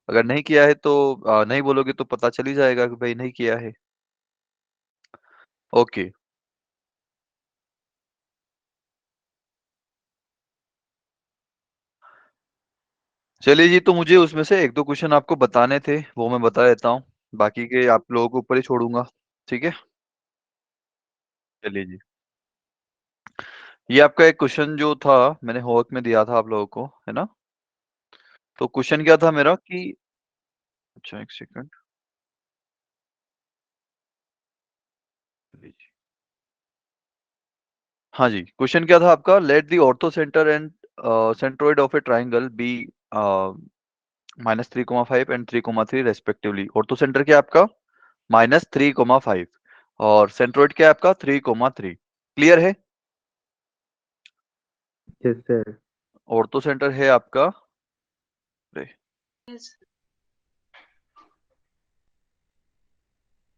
अगर नहीं किया है तो नहीं बोलोगे तो पता चल ही जाएगा कि भाई नहीं किया है। ओके। चलिए जी, तो मुझे उसमें से 1-2 क्वेश्चन आपको बताने थे, वो मैं बता देता हूँ। बाकी के आप लोगों के ऊपर ही छोड़ूँगा, ठीक है? चलिए जी। ये आपका एक क्वेश्चन जो था, मैंने होमवर्क में दिया था आप लोगों को, है ना? तो क्वेश्चन क्या था मेरा कि अच्छा 1 सेकंड। हाँ जी, क्वेश्चन क्या था आपका? Let the ortho centre and centroid of A triangle be a, -3,5 and 3,3 respectively. Ortho centre क्या है आपका? -3,5 और सेंट्रोइड क्या है आपका? 3,3। क्लियर है? Yes sir. ऑर्थो सेंटर है आपका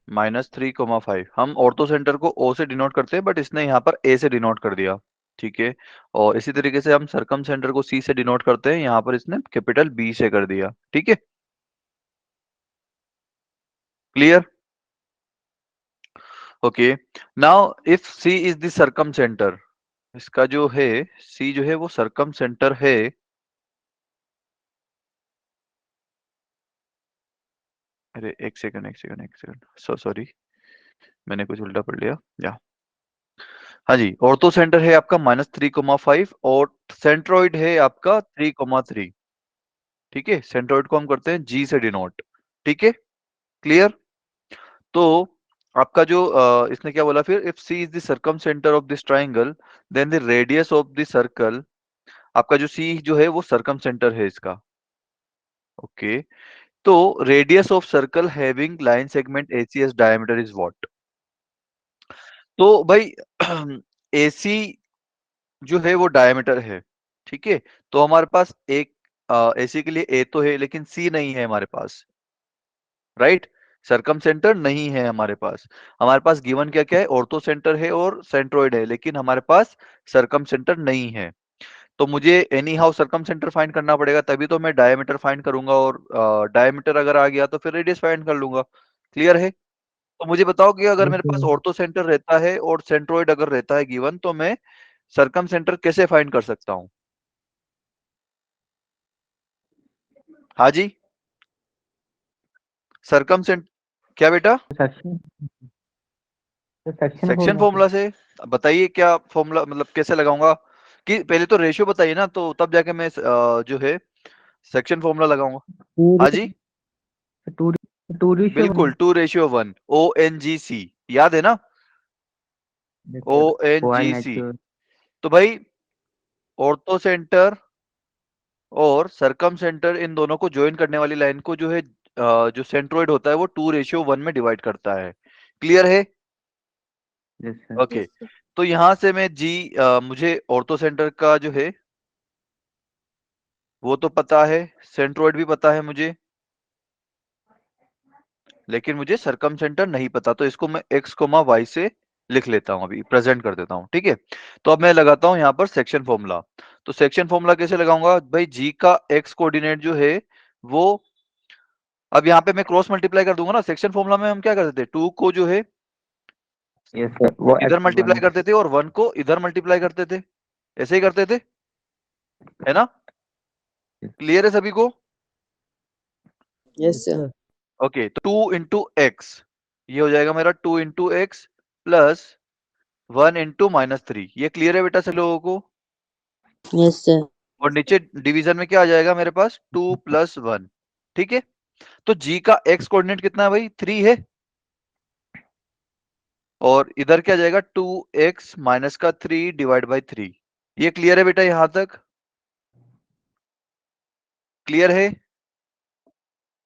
-3,5। हम ऑर्थो सेंटर को O से डिनोट करते हैं, बट इसने यहाँ पर A से डिनोट कर दिया, ठीक है? और इसी तरीके से हम सर्कम सेंटर को C से डिनोट करते हैं, यहाँ पर इसने कैपिटल B से कर दिया, ठीक है? Clear? Okay. Now if C is the circum centre, इसका जो है C जो है वो सर्कम सेंटर है। अरे एक सेकंड, सॉरी, मैंने कुछ उल्टा पढ़ लिया। या हाँ जी, ऑर्थो सेंटर है आपका -3,5 और सेंट्रोइड है आपका 3,3। ठीक है, सेंट्रोइड को हम करते हैं G से डिनोट, ठीक है? क्लियर? तो आपका जो इसने क्या बोला फिर, if C is the circumcentre of this triangle then the radius of the circle. आपका जो C जो है वो सर्कम सेंटर है इसका, ओके? तो radius of circle having line segment ACS diameter is what? तो भाई AC जो है वो डायमीटर है, ठीक है? तो हमारे पास एक AC के लिए A तो है लेकिन C नहीं है हमारे पास, राइट? सरकम सेंटर नहीं है हमारे पास। हमारे पास गिवन क्या क्या है, ऑर्थो सेंटर है और सेंट्रोइड है, लेकिन हमारे पास सरकम सेंटर नहीं है। तो मुझे एनी हाउ सरकम सेंटर फाइंड करना पड़ेगा, तभी तो मैं डायमीटर फाइंड करूंगा, और डायमीटर अगर आ गया तो फिर रेडियस फाइंड कर लूंगा। क्लियर है? तो मुझे बताओ कि अगर यस मेरे पास सर। ऑर्थो सेंटर रहता है और सेंट्रोइड अगर रहता है गिवन, तो मैं सरकम सेंटर कैसे फाइंड कर सकता हूँ? हाँ जी, सरकम सेंट क्या बेटा? सेक्शन सेक्शन सेक्शन फॉर्मूला से। फॉर्मूला से? बताइए क्या फॉर्मूला, मतलब कैसे लगाऊंगा? कि पहले तो रेशियो बताइए ना, तो तब जाके मैं जो है सेक्शन फॉर्मूला लगाऊंगा। हाँ जी, टू टू रेशियो बिल्कुल 2:1 ONGC, याद है ना? ONGC। कोऑर्डिनेट। तो भाई ऑर्थो सेंटर और सरकम सेंटर, इन दोनों को ज्वाइन करने वाली लाइन को जो है जो सेंट्रोइड होता है वो 2:1 में डिवाइड करता है। क्लियर है? Yes sir. ओके। तो यहां से मैं जी मुझे ऑर्थो सेंटर का जो है वो तो पता है, सेंट्रोइड भी पता है मुझे, लेकिन मुझे सरकम सेंटर नहीं पता, तो इसको मैं x, y से लिख लेता हूं, अभी प्रेजेंट कर देता हूं, ठीक है? तो अब मैं लगाता हूं यहाँ पर सेक्शन फॉर्मूला। तो सेक्शन फॉर्मूला कैसे लगाऊंगा भाई? g का x कोऑर्डिनेट जो है वो, अब यहाँ पे मैं क्रॉस मल्टीप्लाई कर दूंगा ना। सेक्शन फॉर्मूला में हम क्या करते थे, 2 को जो है यस सर, वो इधर x1। मल्टीप्लाई करते थे और 1 को इधर मल्टीप्लाई करते थे, ऐसे ही करते थे, है ना? क्लियर है सभी को? Yes sir. ओके, तो 2 इंटू एक्स, ये हो जाएगा मेरा 2 इंटू एक्स प्लस 1 इंटू -3। ये क्लियर है बेटा सभी लोगों को? Yes sir. और नीचे डिवीजन में क्या आ जाएगा मेरे पास, 2 + 1, ठीक है? तो जी का एक्स कोऑर्डिनेट कितना है भाई? 3 है। और इधर क्या जाएगा, 2x माइनस का 3 डिवाइड बाई 3। ये क्लियर है बेटा यहां तक? क्लियर है?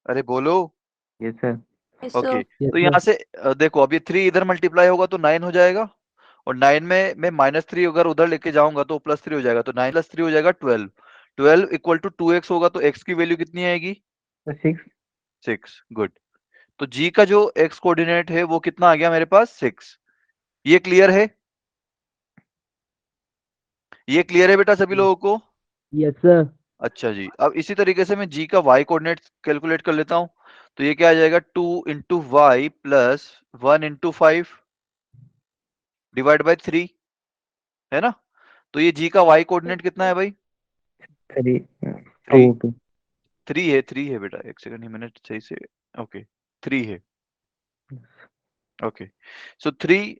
अरे बोलो। Yes sir. ओके, यस तो सर। यहाँ से देखो, अब ये 3 इधर मल्टीप्लाई होगा तो 9 हो जाएगा, और 9 में मैं -3 अगर उधर लेके जाऊंगा तो +3 हो जाएगा, तो 9 + 3 हो जाएगा 12। 12 इक्वल टू 2x होगा, तो x की वैल्यू कितनी आएगी? 6। 6। गुड। तो g का जो x कोऑर्डिनेट है वो कितना आ गया मेरे पास? 6। ये क्लियर है? ये क्लियर है बेटा सभी लोगों को? Yes sir. अच्छा जी, अब इसी तरीके से मैं जी का वाई कोऑर्डिनेट कैलकुलेट कर लेता हूँ। तो ये क्या आ जाएगा 2 into y plus 1 into 5 divide by 3, है ना। तो ये जी का वाई कोऑर्डिनेट कितना है भाई? 3 3 2 3 है बेटा, एक सेकंड ही मैंने सही से, ओके 3 है, okay. So 3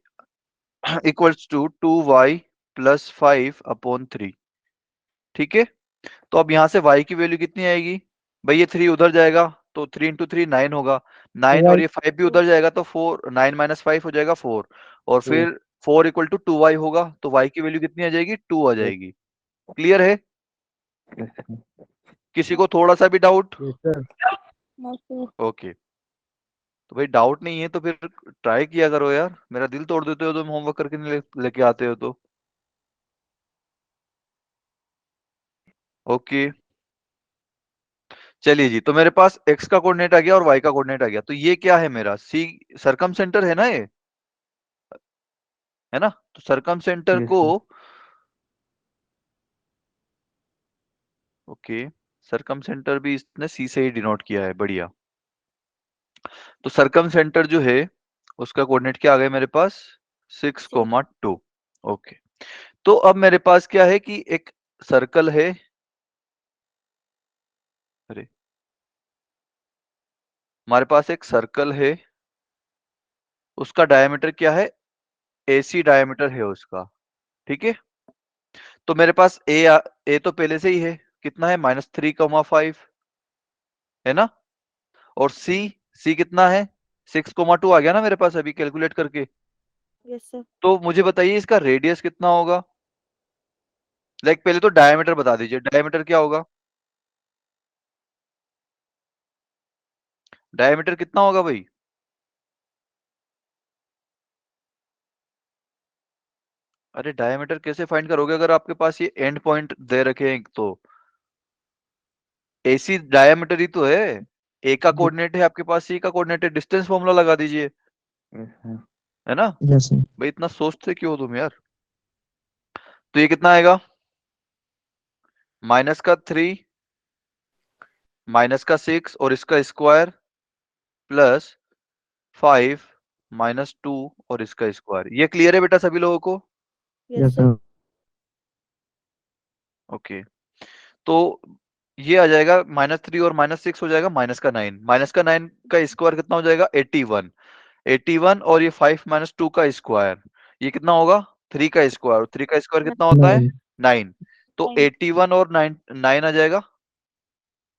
equals to 2y plus 5 upon 3, ठीक है। तो अब यहाँ से y की वैल्यू कितनी आएगी भाई? ये 3 उधर जाएगा तो 3 इंटू 3 9 होगा, 9 और ये 5 भी उधर जाएगा तो 4, 9 माइनस 5 हो जाएगा 4, और फिर 4 इक्वल टू 2y होगा, तो y की वैल्यू कितनी आ जाएगी? 2 आ जाएगी। क्लियर है? किसी को थोड़ा सा भी डाउट? ओके, तो भाई डाउट नहीं है तो फिर ट्राई किया करो यार, मेरा दिल तोड़ देते हो तुम होमवर्क करके नहीं लेके आते हो तो। ओके चलिए जी, तो मेरे पास x का कोऑर्डिनेट आ गया और y का कोऑर्डिनेट आ गया, तो ये क्या है मेरा? सी सरकम सेंटर है ना, ये है ना। तो सरकम सेंटर को, ओके, सरकम सेंटर भी इसने सी से ही डिनोट किया है, बढ़िया। तो सरकम सेंटर जो है उसका कोऑर्डिनेट क्या आ गया मेरे पास? 6,2। ओके, तो अब मेरे पास क्या है कि एक सर्कल है, अरे हमारे पास एक सर्कल है, उसका डायमीटर क्या है? AC डायमीटर है उसका, ठीक है। तो मेरे पास ए तो पहले से ही है, कितना है? -3,5, है ना। और सी कितना है? 6,2 आ गया ना मेरे पास अभी कैलकुलेट करके। Yes sir. तो मुझे बताइए इसका रेडियस कितना होगा? लाइक पहले तो डायमीटर बता दीजिए, डायमीटर क्या होगा? डायमीटर कितना होगा भाई? अरे डायमीटर कैसे फाइंड करोगे अगर आपके पास ये एंड पॉइंट दे रखे हैं? तो AC डायमीटर ही तो है, ए का कोऑर्डिनेट है आपके पास, सी का कोऑर्डिनेट है, डिस्टेंस फॉर्मूला लगा दीजिए, है ना। भाई इतना सोचते क्यों हो तुम यार? तो ये कितना आएगा? -3 -6 और इसका स्क्वायर प्लस 5 -2 और इसका स्क्वायर। ये क्लियर है बेटा सभी लोगों को? Yes sir. ओके, तो ये आ जाएगा -3 और -6 हो जाएगा -9, -9 का स्क्वायर कितना हो जाएगा? 81, 81 और ये 5 -2 का स्क्वायर, ये कितना होगा? 3 का स्क्वायर, 3 का स्क्वायर कितना होता है? 9। तो 81 और 9 9 आ जाएगा,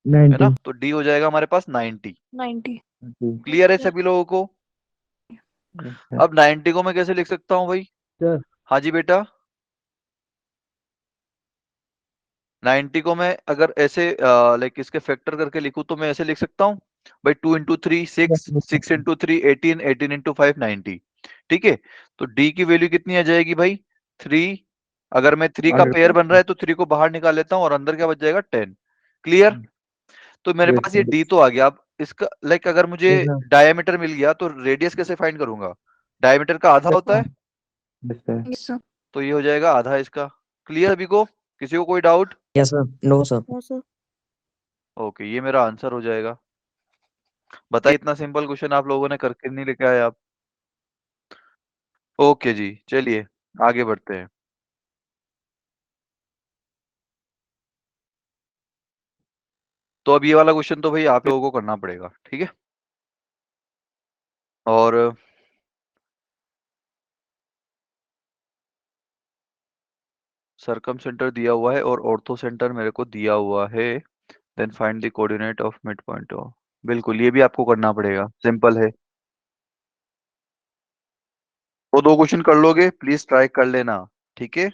है ना। तो डी हो जाएगा हमारे पास 90। 90। क्लियर है सभी लोगों को? अब 90 को मैं कैसे लिख सकता हूँ भाई? हाँ जी बेटा, 90 को मैं अगर ऐसे लाइक इसके फैक्टर करके लिखूं तो मैं ऐसे लिख सकता हूँ भाई, 2 इंटू 3 6, 6 इंटू 3 18, 18 इंटू 5 90, ठीक है। तो डी की वैल्यू कितनी आ जाएगी भाई? 3। अगर मैं 3 का पेयर बन रहा है तो 3 को बाहर निकाल लेता हूँ और अंदर क्या बच जाएगा? 10। क्लियर? तो मेरे पास ये डी तो आ गया। अब इसका लाइक अगर मुझे डायमीटर मिल गया तो रेडियस कैसे फाइंड करूंगा? डायमीटर का आधा होता है, यस सर। तो ये हो जाएगा आधा इसका। क्लियर अभी को? किसी को कोई डाउट? No sir. ओके, ये मेरा आंसर हो जाएगा। बताइए इतना सिंपल क्वेश्चन आप लोगों ने करके नहीं लेके आए आप। ओके जी, चलिए आगे बढ़ते हैं। तो अब ये वाला क्वेश्चन तो भाई आप लोगों को करना पड़ेगा, ठीक है। और सरकम सेंटर दिया हुआ है और ऑर्थो सेंटर मेरे को दिया हुआ है, then find the coordinate of mid point of, बिल्कुल ये भी आपको करना पड़ेगा, सिंपल है। वो दो क्वेश्चन कर लोगे, प्लीज ट्राई कर लेना, ठीक है।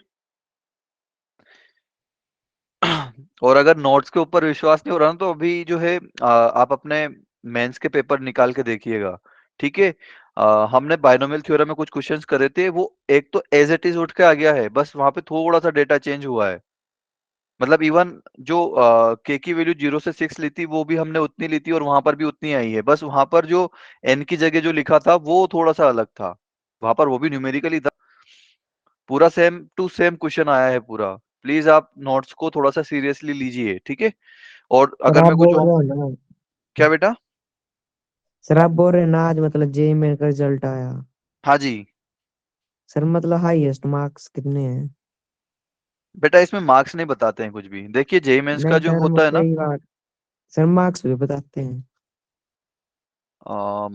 और अगर नोट्स के ऊपर विश्वास नहीं हो रहा ना तो अभी जो है आप अपने मेंस के पेपर निकाल के देखिएगा, ठीक है। हमने बायनोमियल थ्योरम में कुछ क्वेश्चंस करे थे, वो एक तो एज इट इज उठ के आ गया है, बस वहां पे थोड़ा सा डेटा चेंज हुआ है। मतलब इवन जो के की वैल्यू 0 से 6 ली थी वो भी हमने उतनी ली थी और वहां पर भी उतनी आई है, बस वहां पर जो एन की जगह जो लिखा था वो थोड़ा सा अलग था, वहां पर वो भी न्यूमेरिकली था। पूरा सेम टू सेम क्वेश्चन आया है पूरा, प्लीज आप नोट्स को थोड़ा सा सीरियसली लीजिए, ठीक है। और सर अगर आप मैं कुछ बोल रहे हो ना, क्या बेटा? सर आप बोल रहे हैं ना आज मतलब जेई मेन का रिजल्ट आया, हाँ जी सर मतलब हाईएस्ट मार्क्स कितने हैं? बेटा, इसमें मार्क्स नहीं बताते हैं कुछ भी। देखिए जेई मेंस का नहीं जो सर होता है ना, वही बात, सर मार्क्स भी बताते हैं।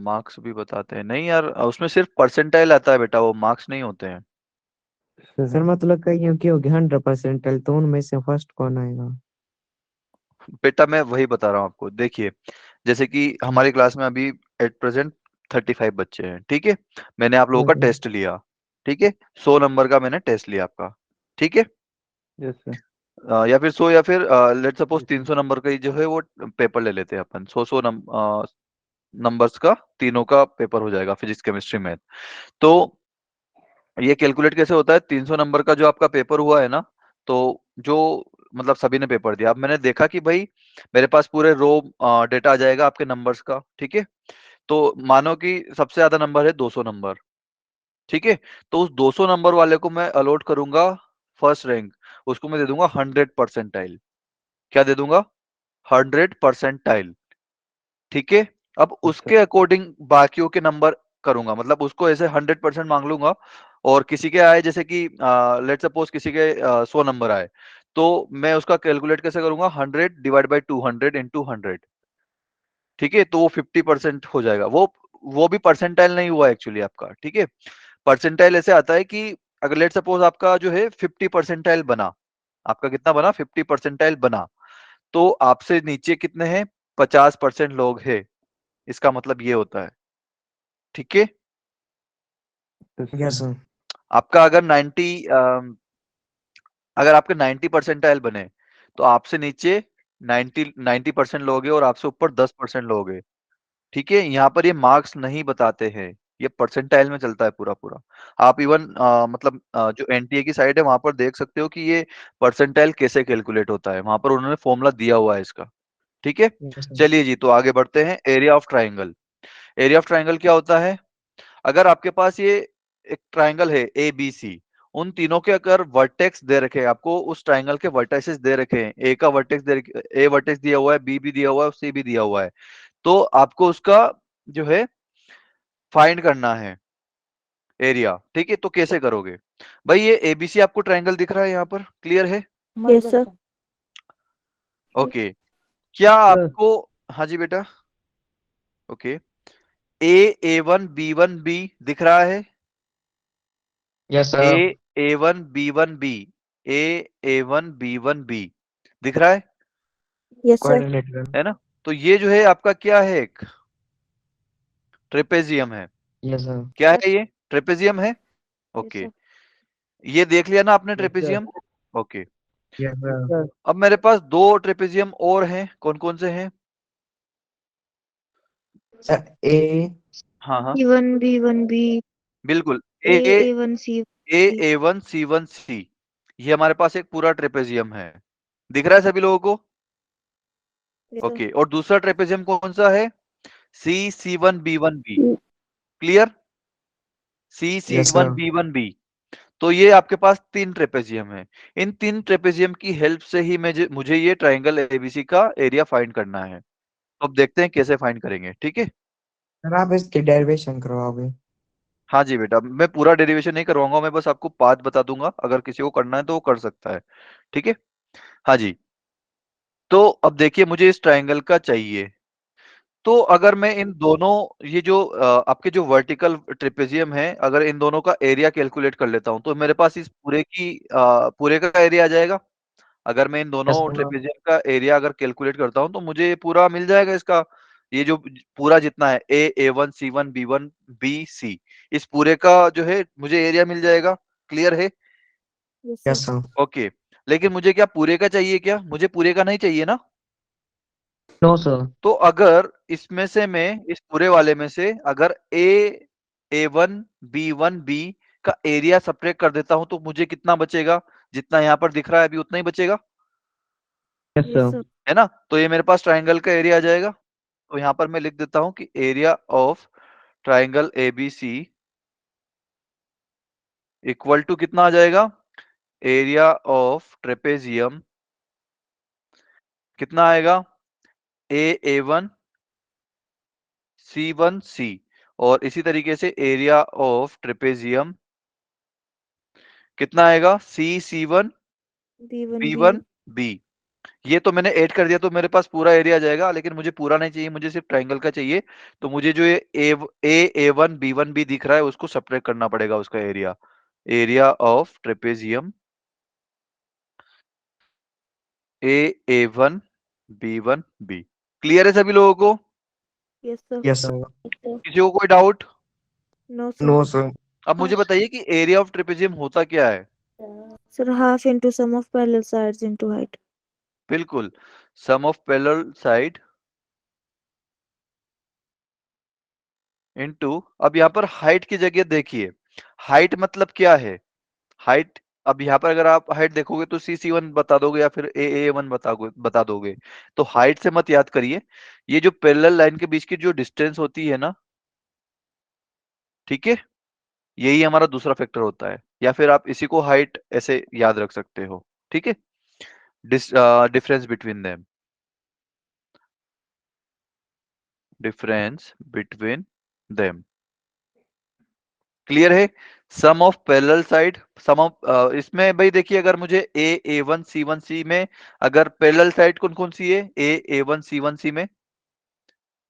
मार्क्स भी बताते हैं नहीं यार, उसमें सिर्फ परसेंटाइल आता है बेटा, वो मार्क्स नहीं होते हैं। सर मतलब कहीं की होगी 100% तो उनमें से फर्स्ट कौन आएगा? बेटा मैं वही बता रहा हूँ आपको। देखिए जैसे कि हमारी क्लास में अभी एट प्रेजेंट 35 बच्चे हैं, ठीक है। मैंने आप लोगों का यस टेस्ट लिया, ठीक है। 100 नंबर का मैंने टेस्ट लिया आपका, ठीक है। सर। या फिर 100 या फिर लेट सपोज 300 नंबर का ही जो है वो पेपर ले लेते हैं अपन। 100 नंबर्स का तीनों का पेपर हो जाएगा, फिजिक्स केमिस्ट्री मैथ। तो ये कैलकुलेट कैसे होता है? 300 नंबर का जो आपका पेपर हुआ है ना, तो जो मतलब सभी ने पेपर दिया, अब मैंने देखा कि भाई मेरे पास पूरे रो डेटा आ जाएगा आपके नंबर्स का, ठीक है। तो मानो कि सबसे ज्यादा नंबर है 200 नंबर, ठीक है। तो उस 200 नंबर वाले को मैं अलॉट करूंगा फर्स्ट रैंक, उसको मैं दे दूंगा 100 परसेंटाइल। क्या दे दूंगा? 100 परसेंटाइल, ठीक है। अब उसके अकॉर्डिंग बाकियों के नंबर करूंगा, मतलब उसको ऐसे 100% मांग लूंगा। और किसी के आए जैसे कि लेट सपोज किसी के 100 नंबर आए, तो मैं उसका कैलकुलेट कैसे करूंगा? 100/200 × 100, ठीक है। तो वो 50% हो जाएगा। वो भी परसेंटाइल नहीं हुआ एक्चुअली आपका, ठीक है। परसेंटाइल ऐसे आता है कि अगर लेट सपोज आपका जो है 50 परसेंटाइल बना, आपका कितना बना? 50 परसेंटाइल बना, तो आपसे नीचे कितने हैं? 50% लोग हैं, इसका मतलब ये होता है, ठीक है। Yes sir. आपका अगर 90 अगर आपके 90 परसेंटाइल बने, तो आपसे नीचे 90% लोग हैं और आपसे ऊपर 10% लोग हैं, ठीक है। यहाँ पर ये मार्क्स नहीं बताते हैं, ये परसेंटाइल में चलता है पूरा पूरा। आप इवन मतलब जो एनटीए की साइड है वहां पर देख सकते हो कि ये परसेंटाइल कैसे कैलकुलेट होता है, वहां पर उन्होंने फॉर्मूला दिया हुआ है इसका, ठीक है। Yes sir. चलिए जी, तो आगे बढ़ते हैं। Area of triangle. Area of triangle क्या होता है? अगर आपके पास ये एक ट्राइंगल है ए बी सी, उन तीनों के अगर वर्टेक्स दे रखे हैं आपको, उस ट्राइंगल के वर्टेक्सेस दे रखे हैं, ए का वर्टेक्स ए वर्टेक्स दिया हुआ है, बी भी दिया हुआ है और सी भी दिया हुआ है, तो आपको उसका जो है फाइंड करना है एरिया, ठीक है। तो कैसे करोगे भाई? ये एबीसी आपको ट्राइंगल दिख रहा है यहाँ पर, क्लियर है? Yes, sir. ओके। क्या आपको, हाँ जी बेटा, okay, A A1 B1 B दिख रहा है? Yes A sir. A1 B1 B, A A1 B1 B दिख रहा Yes, sir. कोऑर्डिनेटर। है ना? तो ये जो है आपका क्या है? एक ट्रेपेजियम है। Yes sir. क्या है ये? ट्रेपेजियम है। Yes, okay, sir. ये देख लिया ना आपने yes sir. Trapezium? Okay. Yes sir. अब मेरे पास दो ट्रेपेजियम और हैं, कौन कौन से हैं? सर ए हाँ हाँ C1B1B, बिल्कुल। ए A1C. ए A1 C1 C, ये हमारे पास एक पूरा ट्रेपेजियम है, दिख रहा है सभी लोगों को? Yes, sir. ओके, और दूसरा ट्रेपेजियम कौन सा है? C1B1B, Mm. Clear? Yes sir. C1B1B। तो ये आपके पास तीन ट्रेपेजियम है। इन तीन ट्रेपेजियम की हेल्प से ही मुझे ये ट्राइंगल एबीसी का एरिया फाइंड करना है। तो अब देखते हैं कैसे फाइंड करेंगे, ठीक है। सर आप इसकी डेरिवेशन करवाओगे? हाँ जी बेटा, मैं पूरा डेरिवेशन नहीं करवाऊंगा, मैं बस आपको पाथ बता दूंगा, अगर किसी को करना है तो वो कर सकता है, ठीक है। हाँ जी, तो अब देखिए मुझे इस ट्राइंगल का चाहिए। तो अगर मैं इन दोनों ये जो आपके जो वर्टिकल ट्रेपेजियम है, अगर इन दोनों का एरिया कैलकुलेट कर लेता हूं, तो मेरे पास इस पूरे का एरिया आ जाएगा। अगर मैं इन दोनों यस सर। ट्रेपेजियम का एरिया अगर कैलकुलेट करता हूं, तो मुझे ये पूरा मिल जाएगा इसका। ये जो पूरा जितना है A A1 C1 B1 B C, इस पूरे का जो है मुझे एरिया मिल जाएगा, क्लियर है? Yes, sir. Yes sir. Okay, लेकिन मुझे क्या पूरे का चाहिए? क्या मुझे पूरे का नहीं चाहिए ना? No sir. तो अगर इसमें से मैं इस पूरे वाले में से अगर A1 B1 B का एरिया सब्ट्रैक्ट कर देता हूं, तो मुझे कितना बचेगा? जितना यहाँ पर दिख रहा है अभी उतना ही बचेगा, यस Yes, सर। sir. है ना? तो ये मेरे पास ट्राइंगल का एरिया आ जाएगा। तो यहाँ पर मैं लिख देता हूं कि area of triangle ABC equal to कितना आ जाएगा? एरिया ऑफ ट्रेपेजियम कितना आएगा, A1 C1C, और इसी तरीके से एरिया ऑफ ट्रेपेजियम कितना आएगा, C1 B1 B1 B। ये तो मैंने ऐड कर दिया तो मेरे पास पूरा एरिया आ जाएगा, लेकिन मुझे पूरा नहीं चाहिए, मुझे सिर्फ ट्रायंगल का चाहिए। तो मुझे जो ये A1 B1 B दिख रहा है उसको सब्ट्रैक्ट करना पड़ेगा उसका area, area of trapezium A1 B1 B। Clear है सभी लोगों को? Yes sir. Yes sir. किसी को कोई doubt? No sir. No sir. अब मुझे बताइए कि एरिया ऑफ ट्रेपेजियम होता क्या है? Sir, half into sum of parallel sides into height. बिल्कुल, सम ऑफ पैरेलल साइड इनटू, अब यहाँ पर हाइट की जगह देखिए, हाइट मतलब क्या है, हाइट, अब यहाँ पर अगर आप हाइट देखोगे तो C1 बता दोगे या फिर A1 बता दोगे, तो हाइट से मत याद करिए, ये जो पैरेलल लाइन के बीच की जो डिस्टेंस होती है ना, ठीक है, यही हमारा दूसरा फैक्टर होता है, या फिर आप इसी को हाइट ऐसे याद रख सकते हो, ठीक है, difference between them, difference between them. Clear है? Sum of parallel side, sum of, इसमें भाई देखिए, अगर मुझे A1 C1 C में अगर पैरेलल साइड कौन कौन सी है, A1 C1 C में,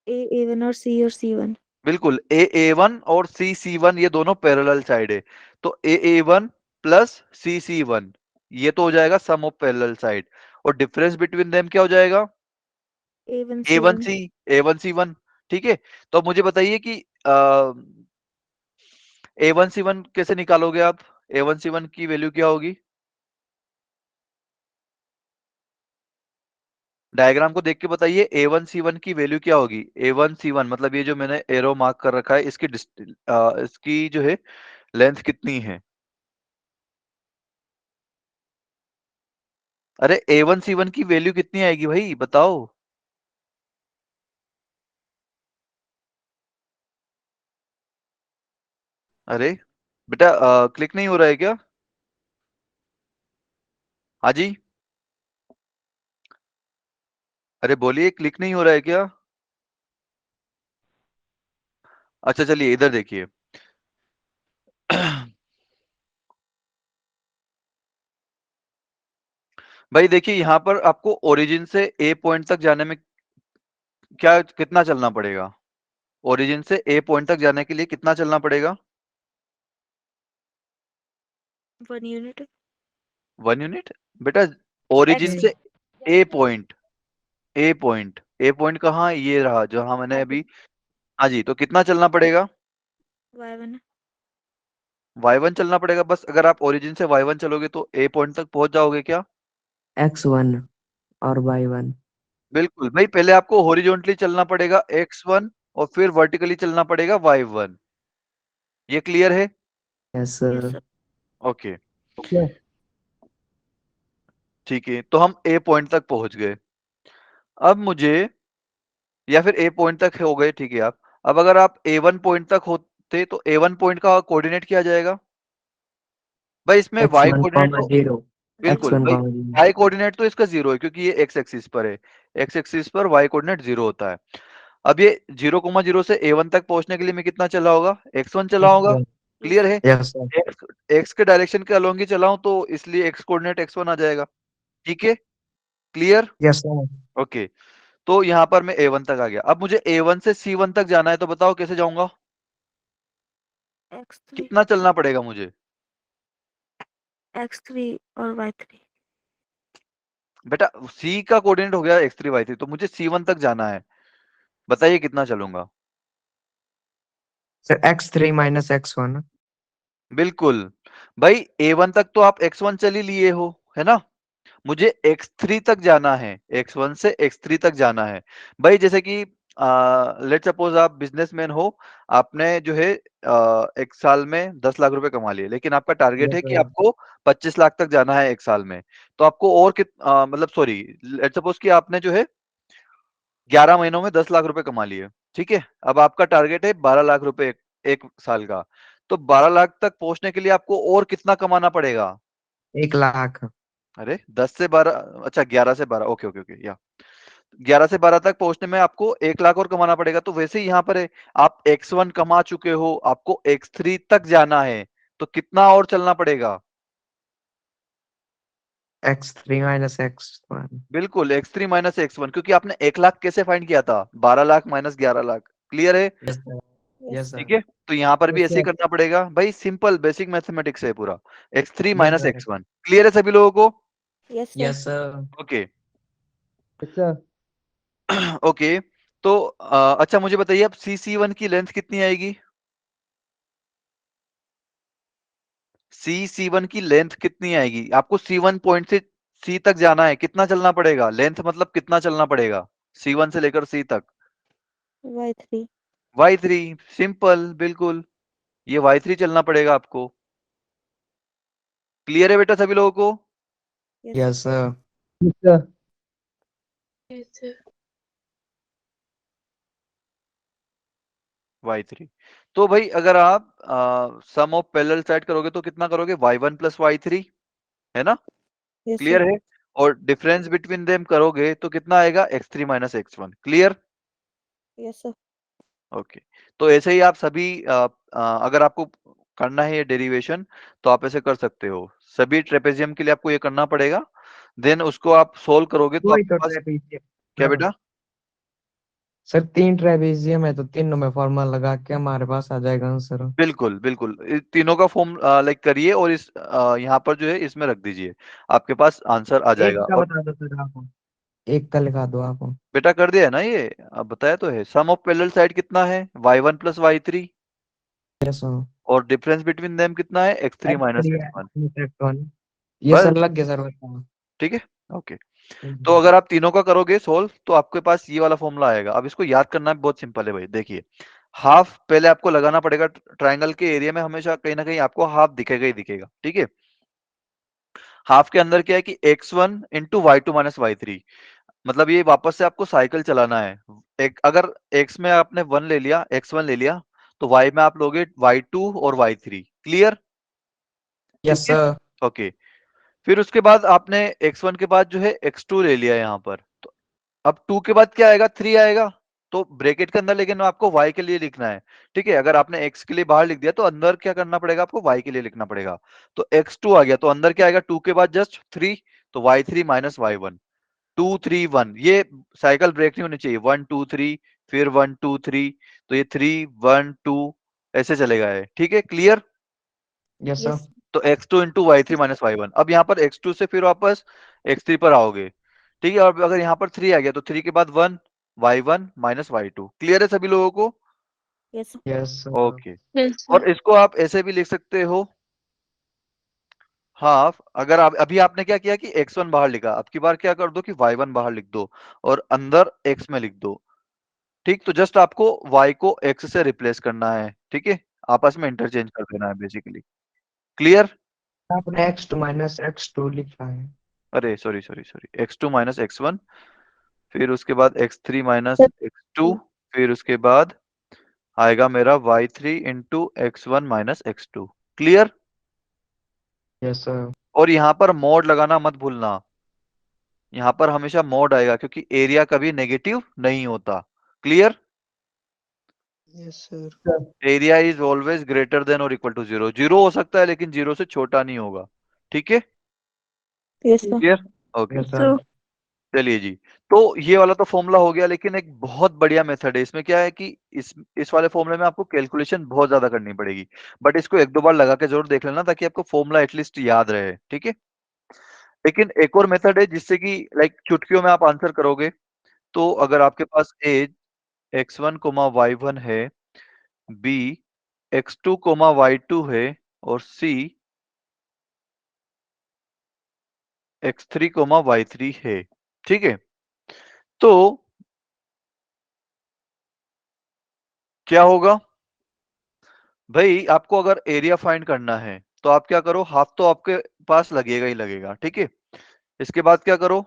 A1 और C1। बिल्कुल A1 और C1 ये दोनों पैरेलल साइड है, तो A1 प्लस C1 ये तो हो जाएगा सम ऑफ पैरेलल साइड, और डिफरेंस बिटवीन देम क्या हो जाएगा, A1 A1 C1। C, A1 C1, ठीक है। तो अब मुझे बताइए कि A1 C1 कैसे निकालोगे आप, A1 C1 की वैल्यू क्या होगी, डायग्राम को देख के बताइए A1 C1 की वैल्यू क्या होगी। A1 C1 मतलब ये जो मैंने एरो मार्क कर रखा है, इसकी जो है लेंथ कितनी है, अरे A1 C1 की वैल्यू कितनी आएगी भाई बताओ। अरे बेटा क्लिक नहीं हो रहा है क्या? हाँ जी, अरे बोलिए, क्लिक नहीं हो रहा है क्या? अच्छा चलिए इधर देखिए भाई देखिए, यहाँ पर आपको ओरिजिन से ए पॉइंट तक जाने में क्या कितना चलना पड़ेगा, ओरिजिन से ए पॉइंट तक जाने के लिए कितना चलना पड़ेगा, 1 unit। 1 यूनिट। बेटा ओरिजिन X से ए पॉइंट, ए पॉइंट, ए पॉइंट कहाँ, ये रहा जहां मैंने अभी, हाँ जी, तो कितना चलना पड़ेगा, Y1। y1 चलना पड़ेगा बस। अगर आप ओरिजिन से y1 चलोगे तो ए पॉइंट तक पहुंच जाओगे क्या? X1 और Y1। बिल्कुल भाई, पहले आपको हॉरिजॉन्टली चलना पड़ेगा x1 और फिर वर्टिकली चलना पड़ेगा y1। ये क्लियर है? Yes Yes sir. sir। Okay ठीक है, तो हम ए पॉइंट तक पहुंच गए। अब मुझे, या फिर ए पॉइंट तक हो गए, ठीक है आप, अब अगर आप A1 पॉइंट तक होते तो A1 पॉइंट का कोऑर्डिनेट क्या आ जाएगा भाई, इसमें y X1 कोऑर्डिनेट तो, 0। बिल्कुल X1 भाई, 0। y कोऑर्डिनेट तो इसका 0 है क्योंकि ये x एक्सिस पर है, x एक्सिस पर y कोऑर्डिनेट 0 होता है। अब ये 0,0 से A1 तक पहुंचने के लिए मैं कितना चला होगा, x1 चला होगा, Yes क्लियर sir। है? Yes sir. x के डायरेक्शन के अलोंग ही चला हूं तो इसलिए x कोऑर्डिनेट x1 आ जाएगा, ठीक है, क्लियर? Yes sir. ओके, तो यहाँ पर मैं A1 तक आ गया। अब मुझे A1 से C1 तक जाना है, तो बताओ कैसे जाऊंगा, X3। कितना चलना पड़ेगा मुझे? X3 और Y3। बेटा C का कोऑर्डिनेट हो गया x3 y3, तो मुझे C1 तक जाना है, बताइए कितना चलूंगा? Sir X3 minus X1। बिल्कुल भाई, A1 तक तो आप x1 चल ही लिए हो, है ना, मुझे x3 तक जाना है, x1 से x3 तक जाना है। भाई जैसे कि लेट सपोज आप बिजनेसमैन हो, आपने जो है एक साल में 10 लाख रुपए कमा लिए, लेकिन आपका टारगेट यस है कि सर। आपको 25 लाख तक जाना है एक साल में, तो आपको और मतलब सॉरी, लेट सपोज कि आपने जो है 11 महीनों में 10 लाख रुपए कमा लिए, ठीक है, अब आपका टारगेट है 12 लाख रुपए एक साल का, तो 12 लाख तक पहुंचने के लिए आपको और कितना कमाना पड़ेगा, 1 लाख। अरे 10 से 12, अच्छा 11 से 12, ओके ओके ओके, या 11 से 12 तक पहुंचने में आपको 1 लाख और कमाना पड़ेगा। तो वैसे ही यहाँ पर है, आप x1 कमा चुके हो, आपको x3 तक जाना है, तो कितना और चलना पड़ेगा? x3 minus x1। बिल्कुल x3 माइनस x1, क्योंकि आपने 1 लाख कैसे फाइंड किया था? 12 लाख माइनस 11 लाख। क्लियर है? Yes sir. यस ठीक सर। है, तो यहाँ पर भी यस ऐसे ही सर। करना पड़ेगा भाई, सिंपल बेसिक मैथमेटिक्स है पूरा। x3 yes minus sir. x1। Clear है सभी लोगों को? Yes, sir. Yes sir. Okay. Yes sir. Okay, तो अच्छा मुझे बताइए अब CC1 की लेंथ कितनी आएगी? CC1 की लेंथ कितनी आएगी? आपको C1 पॉइंट से C तक जाना है, कितना चलना पड़ेगा? लेंथ मतलब कितना चलना पड़ेगा C1 से लेकर C तक? Y3. Y3, सिंपल, बिल्कुल, ये Y3 चलना पड़ेगा आपको। क्लियर है बेटा सभी लोगों को? Yes. Yes sir. Y3। तो भाई अगर आप सम ऑफ पैरेलल साइड करोगे तो कितना करोगे? Y1 प्लस Y3, है ना? Yes, sir. क्लियर है? और डिफरेंस बिटवीन देम करोगे तो कितना आएगा? x3 minus x1। Clear? Yes, sir. Okay, तो ऐसे ही आप सभी अगर आपको करना है ये डेरिवेशन तो आप ऐसे कर सकते हो। सभी ट्रेपेजियम के लिए आपको ये करना पड़ेगा, देन उसको आप सोल्व करोगे तो वही आपके तो पास ट्रेपेजियम। क्या हाँ बेटा? सर 3 ट्रेपेजियम है तो तीनों में फॉर्मूला लगा के हमारे पास आ जाएगा आंसर। बिल्कुल बिल्कुल, तीनों का फॉर्म लाइक करिए और इस यहाँ पर जो है इसमें रख दीजिए, आपके पास आंसर आ एक जाएगा। का और बता दो सर आप। एक का लिखा दो आप। बेटा कर दिया है ना ये, अब बताया तो है। सम ऑफ पैरेलल साइड कितना है? y1 plus y3, yes sir. और डिफरेंस बिटवीन देम कितना है? x3 minus x3 x1। x1। ये बस, सर लग गया सर बताओ। ठीक है, ओके। तो अगर आप तीनों का करोगे सोल्व तो आपके पास ये वाला फॉर्मूला आएगा। अब इसको याद करना बहुत सिंपल है भाई, देखिए हाफ पहले आपको लगाना पड़ेगा। ट्रायंगल के एरिया में हमेशा कहीं ना कहीं आपको हाफ दिखेगा ही दिखेगा, ठीक है? हाफ के अंदर क्या है कि x1 into y2 minus y3, मतलब ये वापस से आपको साइकिल चलाना है। एक अगर x में आपने 1 ले लिया, x1 ले लिया, तो y में आप लोगे y2 और y3। क्लियर? ठीक यस है, सर। ओके। फिर उसके बाद आपने x1 के बाद जो है x2 ले लिया यहाँ पर, तो अब 2 के बाद क्या आएगा? 3 आएगा। तो ब्रैकेट के अंदर लेकिन आपको y के लिए लिखना है, ठीक है? अगर आपने x के लिए बाहर लिख दिया तो अंदर क्या करना पड़ेगा? आपको y के लिए लिखना पड़ेगा। तो x2 आ गया, तो अंदर क्या आएगा? 2 के बाद जस्ट 3, तो y3 माइनस y1। 2 3 1, ये साइकिल ब्रेक नहीं होनी चाहिए। 1 2 3, फिर 1 2 3, तो ये 3 1 2 ऐसे चलेगा है, ठीक है? क्लियर? Yes sir. Yes. तो x2 into y3 minus y1। अब यहाँ पर x2 से फिर वापस x3 पर आओगे, ठीक है? और अगर यहाँ पर 3 आ गया तो 3 के बाद 1, y1 माइनस y2। क्लियर है सभी लोगों को? Yes, sir. Yes sir. Okay. और इसको आप ऐसे भी लिख सकते हो, हाफ। अगर आप अभी आपने क्या किया कि x1 बाहर लिखा, अब की बार क्या कर दो कि y1 बाहर लिख दो और अंदर x में लिख दो, ठीक? तो जस्ट आपको y को x से रिप्लेस करना है, ठीक है? आपस में इंटरचेंज कर देना है बेसिकली। क्लियर? आपने x2 माइनस x2 लिखा है। अरे sorry sorry sorry, x2 minus x1, फिर उसके बाद x3 माइनस x2, फिर उसके बाद आएगा मेरा y3 into x1 minus x2। Clear? Yes sir. और यहाँ पर मोड लगाना मत भूलना, यहाँ पर हमेशा मोड आएगा क्योंकि एरिया कभी नेगेटिव नहीं होता। Clear? Yes sir. Area is always greater than और इक्वल टू जीरो। जीरो हो सकता है लेकिन जीरो से छोटा नहीं होगा, ठीक है? Yes, sir. Clear? Okay, yes sir. चलिए जी। तो ये वाला तो फॉर्मूला हो गया, लेकिन एक बहुत बढ़िया मेथड है। इसमें क्या है कि इस वाले फॉर्मूले में आपको कैलकुलेशन बहुत ज्यादा करनी पड़ेगी, बट इसको एक दो बार लगा के जरूर देख लेना ताकि आपको फॉर्मूला एटलीस्ट याद रहे, ठीक है? लेकिन एक और मेथड है जिससे कि लाइक चुटकियों में आप आंसर करोगे। तो अगर आपके पास ए x1 कोमा y1 है, बी x2 कोमा y2 है, और सी x3 कोमा y3 है, ठीक है? तो क्या होगा भाई? आपको अगर एरिया फाइंड करना है तो आप क्या करो, हाफ तो आपके पास लगेगा ही लगेगा, ठीक है? इसके बाद क्या करो,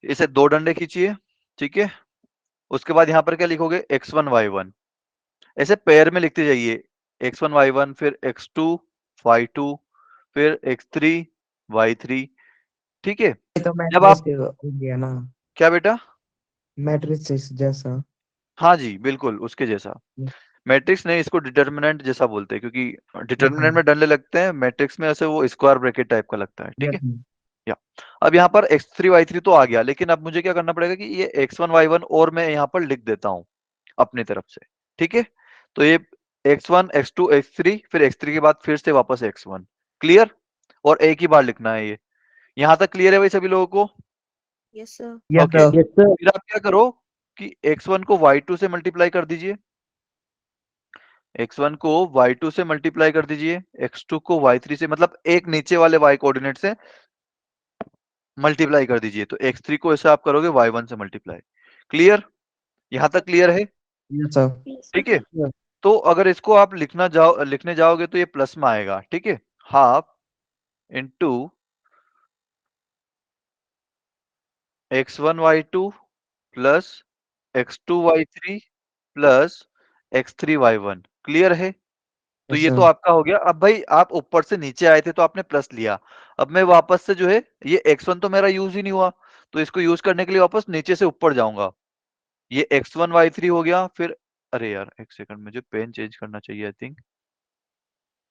इसे दो डंडे खींचिए, ठीक है? उसके बाद यहाँ पर क्या लिखोगे? x1 y1, ऐसे पेयर में लिखते जाइए। x1 y1, फिर x2 y2, फिर x3 y3, ठीक है। ये तो जब आप मैट्रिक्स हो गया ना, क्या बेटा? मैट्रिक्स जैसा। हाँ जी, बिल्कुल उसके जैसा। मैट्रिक्स नहीं, इसको डिटर्मिनेंट जैसा बोलते हैं, क्योंकि डिटर्मिनेंट में डंडे लगते हैं, मैट्रिक्स में ऐसे वो स्क्वायर ब्रैकेट टाइप का लगता है, ठीक है। या अब यहाँ पर x3 y3 तो आ गया, लेकिन अब मुझे क्या करना पड़ेगा कि ये x1 y1 और मैं यहाँ पर लिख देता हूँ अपनी तरफ से, ठीक है। तो ये x1 x2 x3, फिर x3 के बाद फिर से वापस x1, क्लियर। और एक ही बार लिखना है ये। यहाँ तक क्लियर है भाई सभी लोगों को? Yes, sir. ओके, यस फिर आप क्या करो कि x1 को y2 से मल्टीप्लाई कर दीजिए, x1 को y2 से मल्टीप्लाई कर दीजिए, x2 को y3 से, मतलब एक नीचे वाले y कोऑर्डिनेट से मल्टीप्लाई कर दीजिए। तो x3 को ऐसे आप करोगे y1 से मल्टीप्लाई, क्लियर। यहां तक क्लियर है? Yes sir. Yes, ठीक sir. है। तो अगर इसको आप लिखने जाओगे तो ये प्लस में आएगा, ठीक है। Half into x1 y2 plus x2 y3 plus x3 y1, clear है? तो यस ये तो सर। आपका हो गया। अब भाई आप ऊपर से नीचे आए थे तो आपने प्लस लिया, अब मैं वापस से जो है, ये x1 तो मेरा यूज ही नहीं हुआ, तो इसको यूज करने के लिए वापस नीचे से ऊपर जाऊंगा। ये x1 y3 हो गया, फिर अरे यार एक सेकंड, मुझे पेन चेंज करना चाहिए आई थिंक।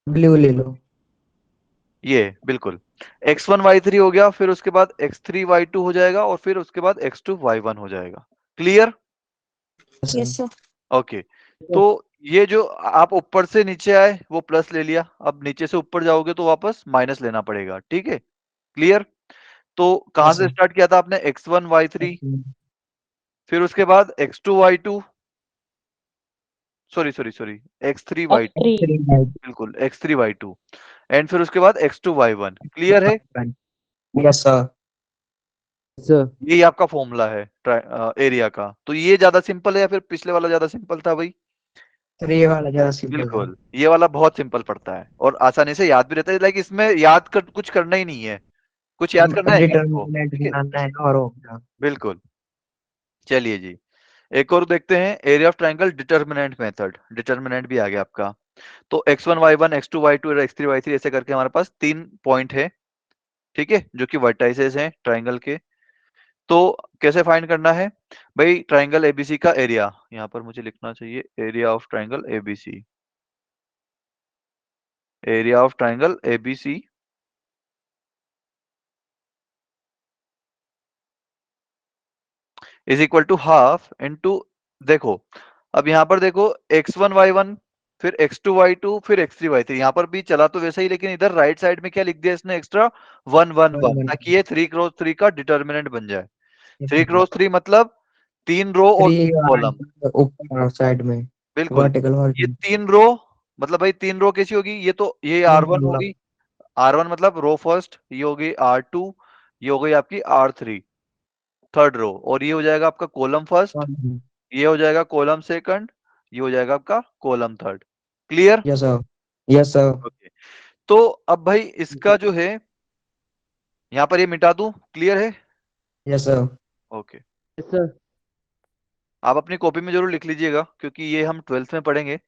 ब्लू ले लो। ये बिल्कुल x1 y3 हो गया, फिर उसके बाद x3 y2 हो जाएगा, और फिर उसके बाद x2 y1 हो जाएगा, क्लियर। Yes, sir. ओके, तो ये जो आप ऊपर से नीचे आए वो प्लस ले लिया, अब नीचे से ऊपर जाओगे तो वापस माइनस लेना पड़ेगा, ठीक है, क्लियर। तो कहां यस से सर। स्टार्ट किया था आपने? x1 y3, फिर उसके बाद x2 y2, sorry sorry sorry, x3 y2, बिल्कुल x3 y2, एंड फिर उसके बाद x2 y1, क्लियर है। Yes sir. यही आपका फॉर्मूला है एरिया का। तो ये ज्यादा सिंपल है या फिर पिछले वाला ज्यादा सिंपल था भाई? सर ये वाला ज्यादा सिंपल था। बिल्कुल, ये वाला बहुत सिंपल पड़ता है और आसानी से याद भी रहता है, लाइक इसमें कुछ करना ही नहीं है। कुछ याद करना है क्या आपको? डिटर्मिनेंट ठीक है, बनाना है और हो गया। बिल्कुल। चलिए जी, एक और देखते हैं, area of triangle determinant method. Determinant भी आ गया आपका। तो x1 y1 x2 y2 और x3 y3 ऐसे करके हमारे पास 3 पॉइंट है, ठीक है, जो कि वर्टाइसेस हैं ट्राइंगल के। तो कैसे फाइंड करना है भाई? ट्राइंगल एबीसी का एरिया, यहाँ पर मुझे लिखना चाहिए area of triangle ABC. Area of triangle ABC is equal to half into, देखो अब यहाँ पर देखो x1 y1, फिर x2 y2, फिर x3 y3, यहाँ पर भी चला तो वैसा ही, लेकिन इधर राइट साइड में क्या लिख दिया इसने एक्स्ट्रा? 1 1 1, ताकि ये 3 क्रॉस 3 का डिटर्मिनेंट बन जाए। 3 क्रॉस 3 मतलब 3 रो और 3 कॉलम, ऊपर साइड में बिल्कुल। वर्टिकल ये हॉरिजॉन्टल। 3 रो, मतलब भाई 3 रो कैसी होगी? ये तो ये R1 होगी, R1 मतलब रो फर्स्ट, ये हो गई R2, ये हो गई आपकी R3 थर्ड रो, और ये हो जाएगा आपका कॉलम फर्स्ट, ये हो जाएगा कॉलम सेकंड, ये हो जाएगा आपका column third, clear. Yes sir. Yes sir. Okay, तो अब भाई इसका जो है यहाँ पर ये मिटा दूं, क्लियर है। Yes sir. ओके, आप अपनी कॉपी में जरूर लिख लीजिएगा, क्योंकि ये हम 12th में पढ़ेंगे।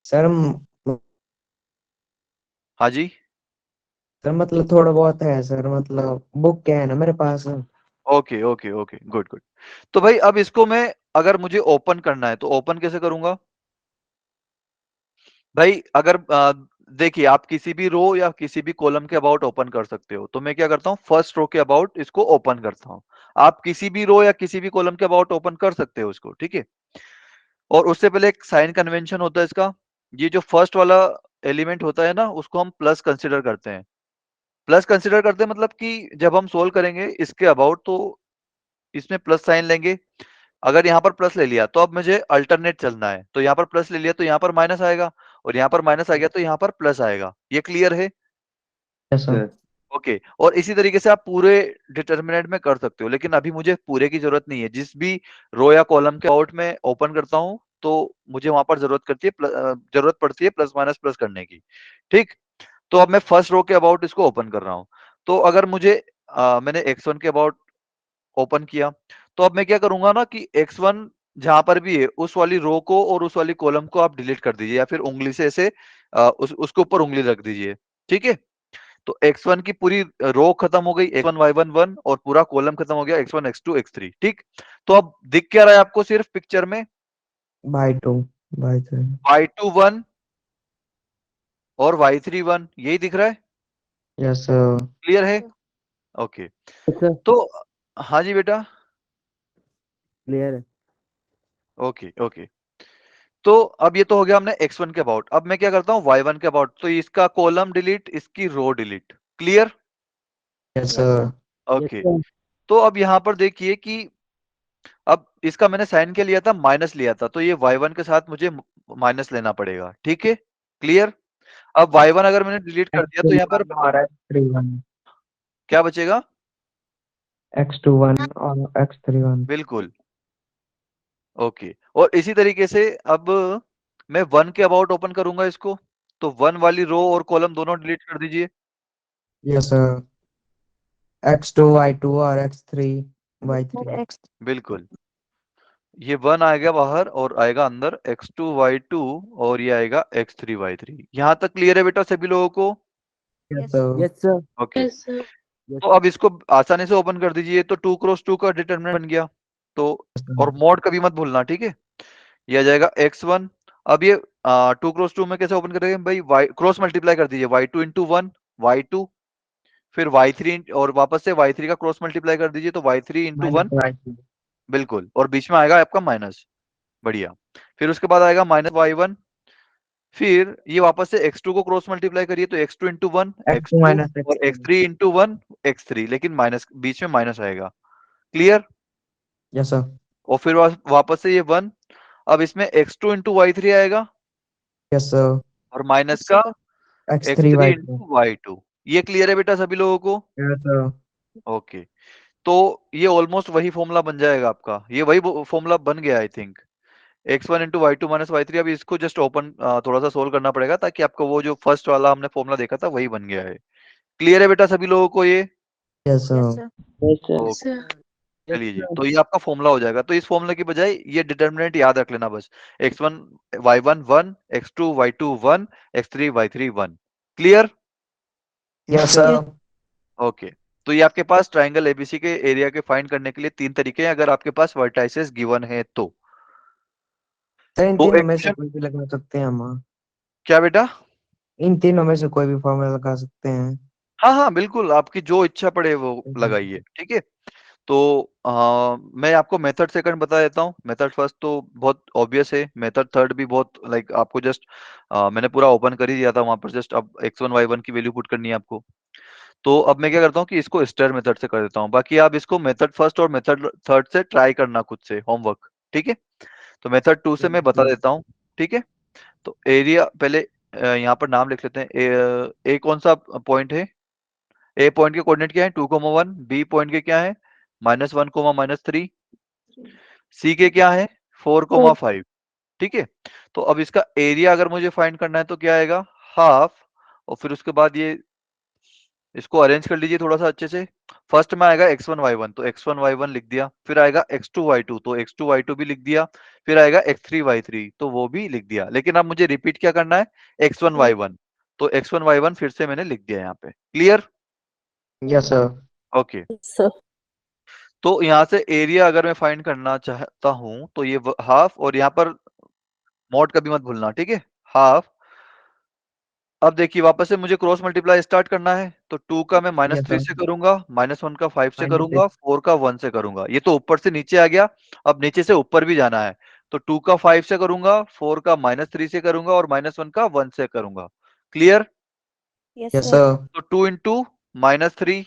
सर हाँ जी, सर मतलब थोड़ा बहुत है सर, मतलब बुक क्या है ना मेरे पास। Okay okay okay, good good. तो भाई अब इसको मैं, अगर मुझे ओपन करना है तो ओपन कैसे करूंगा भाई? अगर देखिए, आप किसी भी रो या किसी भी कॉलम के अबाउट ओपन कर सकते हो, तो मैं क्या करता हूँ, फर्स्ट रो के अबाउट इसको ओपन करता हूँ। आप किसी भी रो या किसी भी कॉलम के अबाउट ओपन कर सकते हो इसको, ठीक है। और उससे पहले एक साइन कन्वेंशन होता है इसका। ये जो फर्स्ट वाला एलिमेंट होता है ना, उसको हम प्लस कंसिडर करते हैं। प्लस कंसिडर करते हैं मतलब कि जब हम सोल्व करेंगे इसके अबाउट, तो इसमें प्लस साइन लेंगे। अगर यहाँ पर प्लस ले लिया तो अब मुझे अल्टरनेट चलना है, तो यहाँ पर प्लस ले लिया तो यहाँ पर माइनस आएगा, और यहाँ पर माइनस आ गया तो यहाँ पर प्लस आएगा। ये क्लियर है? Yes sir. ओके, और इसी तरीके से आप पूरे डिटर्मिनेंट में कर सकते हो, लेकिन अभी मुझे पूरे की जरूरत नहीं है। जिस भी रो या कॉलम के अबाउट में ओपन करता हूँ, तो मुझे वहां पर जरूरत पड़ती है प्लस माइनस प्लस करने की, ठीक। तो अब मैं फर्स्ट रो के अबाउट इसको ओपन कर रहा हूँ। तो अगर मुझे मैंने x1 के अबाउट ओपन किया, तो अब मैं क्या करूंगा ना कि x1 जहां पर भी है उस वाली रो को और उस वाली कॉलम को आप डिलीट कर दीजिए, या फिर उंगली से ऐसे उसके ऊपर उंगली रख दीजिए, ठीक है। तो x1 की पूरी रो खत्म हो गई, x1 y1 1 और पूरा कॉलम खत्म हो गया x1 x2 x3। ठीक, तो अब दिख क्या रहा है आपको सिर्फ पिक्चर में? y2 y3 y2 1 और y3 1, यही दिख रहा है? यस सर क्लियर है? ओके, सर तो हाँ जी बेटा, क्लियर है। Okay okay. तो अब ये तो हो गया हमने x1 के अबाउट। अब मैं क्या करता हूँ y1 के अबाउट, तो इसका कॉलम डिलीट, इसकी row delete. Clear? Yes Yes, sir sir. Okay, तो अब यहाँ पर देखिए कि अब इसका मैंने साइन क्या लिया था? माइनस लिया था, तो ये y1 के साथ मुझे माइनस लेना पड़ेगा। ठीक है, क्लियर? अब y1 अगर मैंने डिलीट कर दिया तो यहाँ पर x1 और x3 क्या बचेगा? x2 1 और x3 1 बिल्कुल, ओके। और इसी तरीके से अब मैं 1 के अबाउट ओपन करूंगा इसको, तो 1 वाली रो और कॉलम दोनों डिलीट कर दीजिए। यस सर x2 y2 और x3 Or y3 X. बिल्कुल, ये 1 आएगा बाहर और आएगा अंदर x2 y2 और ये आएगा x3 y3। यहाँ तक क्लियर है बेटा सभी लोगों को? Yes Yes. Sir yes sir okay, Yes, sir. तो अब इसको आसानी से ओपन कर दीजिए। तो 2 क्रॉस 2 का डिटरमिनेंट बन गया। तो और मॉड कभी मत भूलना, ठीक है? ये आ जाएगा x1। अब ये 2 क्रॉस 2 में कैसे ओपन करेंगे भाई? y क्रॉस मल्टीप्लाई कर दीजिए, y2 इंटू 1 y2, फिर y3 और वापस से y3 का क्रॉस मल्टीप्लाई कर दीजिए, तो y3 इंटू 1, y3 बिल्कुल, और बीच में आएगा आपका माइनस। बढ़िया, फिर उसके बाद आएगा माइनस y1, फिर ये वापस से x2 को क्रॉस मल्टीप्लाई करिए, तो x2 into 1 x2 x2 minus और x3 x3 इंटू 1 x3, लेकिन माइनस बीच में माइनस आएगा। क्लियर? यस सर और फिर वापस से ये 1, अब इसमें x2 इंटू y3 आएगा यस सर और माइनस का x3 x3 y2 into y2। ये क्लियर है बेटा सभी लोगों को? यस सर ओके, तो ये ऑलमोस्ट वही फॉर्मूला बन जाएगा आपका, ये वही फॉर्मूला बन गया I think, x1 into y two minus y three. अब इसको जस्ट ओपन थोड़ा सा सोल्व करना पड़ेगा ताकि आपको वो जो फर्स्ट वाला हमने फॉर्मूला देखा था वही बन गया है। क्लियर है बेटा सभी लोगों को ये? Yes Yes, sir sir. Okay, चलिए जी, तो ये आपका फॉर्मूला हो जाएगा। तो इस फॉर्मूले की बजाय ये डिटर्मिनेंट याद रख लेना बस, x1 y1 1, x2 y2 1, x3 y3 1। Clear? Yes sir okay, तो ये आपके पास ट्राइंगल एबीसी के एरिया के फाइंड करने के लिए 3 तरीके हैं, अगर आपके पास वर्टाइसेस गिवन है तो। सर इन तो तीनों एक में से क्वेश्चन, कोई भी लगा सकते हैं हम क्या बेटा? इन तीनों में से कोई भी फॉर्मूला लगा सकते हैं हाँ हाँ बिल्कुल, आपकी जो इच्छा पड़े वो लगाइए। ठीक है, तो मैं आपको मेथड सेकंड बता देता हूँ। मेथड फर्स्ट तो बहुत ऑब्वियस है, मेथड थर्ड भी बहुत लाइक आपको जस्ट मैंने पूरा ओपन कर ही दिया था वहां पर, जस्ट अब x1 y1 की वैल्यू पुट करनी है आपको। तो अब मैं क्या करता हूँ कि इसको स्टेयर मेथड से कर देता हूँ, बाकी आप इसको मेथड फर्स्ट और मेथड थर्ड से ट्राई करना खुद से, होमवर्क। ठीक है, तो मेथड टू से मैं बता देता हूँ। ठीक है, तो एरिया पहले यहाँ पर नाम लिख लेते हैं। ए कौन सा पॉइंट है? ए पॉइंट के कोऑर्डिनेट क्या है? 2,1। बी पॉइंट के क्या है? -1, -3। सी के क्या है? 4,5। ठीक है, तो अब इसका एरिया अगर मुझे फाइंड करना है तो क्या आएगा? हाफ, और फिर उसके बाद ये इसको अरेंज कर लीजिए थोड़ा सा अच्छे से। फर्स्ट में आएगा x1 y1, तो x1 y1 लिख दिया, फिर आएगा x2 y2, तो x2 y2 भी लिख दिया, फिर आएगा x3 y3, तो वो भी लिख दिया। लेकिन अब मुझे रिपीट क्या करना है? x1 y1, तो x1 y1 फिर से मैंने लिख दिया यहाँ पे। क्लियर? यस सर ओके, तो यहाँ से एरिया अगर मैं फाइंड करना चाहता हूँ तो ये हाफ, और यहाँ पर मॉड कभी मत भूलना, ठीक है? हाफ। अब देखिए वापस से मुझे क्रॉस मल्टीप्लाई स्टार्ट करना है, तो 2 का मैं यस -3 सर से करूंगा, -1 का 5 से करूंगा, -6 4 का 1 से करूंगा। ये तो ऊपर से नीचे आ गया, अब नीचे से ऊपर भी जाना है, तो 2 का 5 से करूंगा, 4 का -3 से करूंगा और -1 का 1 से करूंगा। Clear? Yes, yes sir. Sir तो 2 इंटू -3,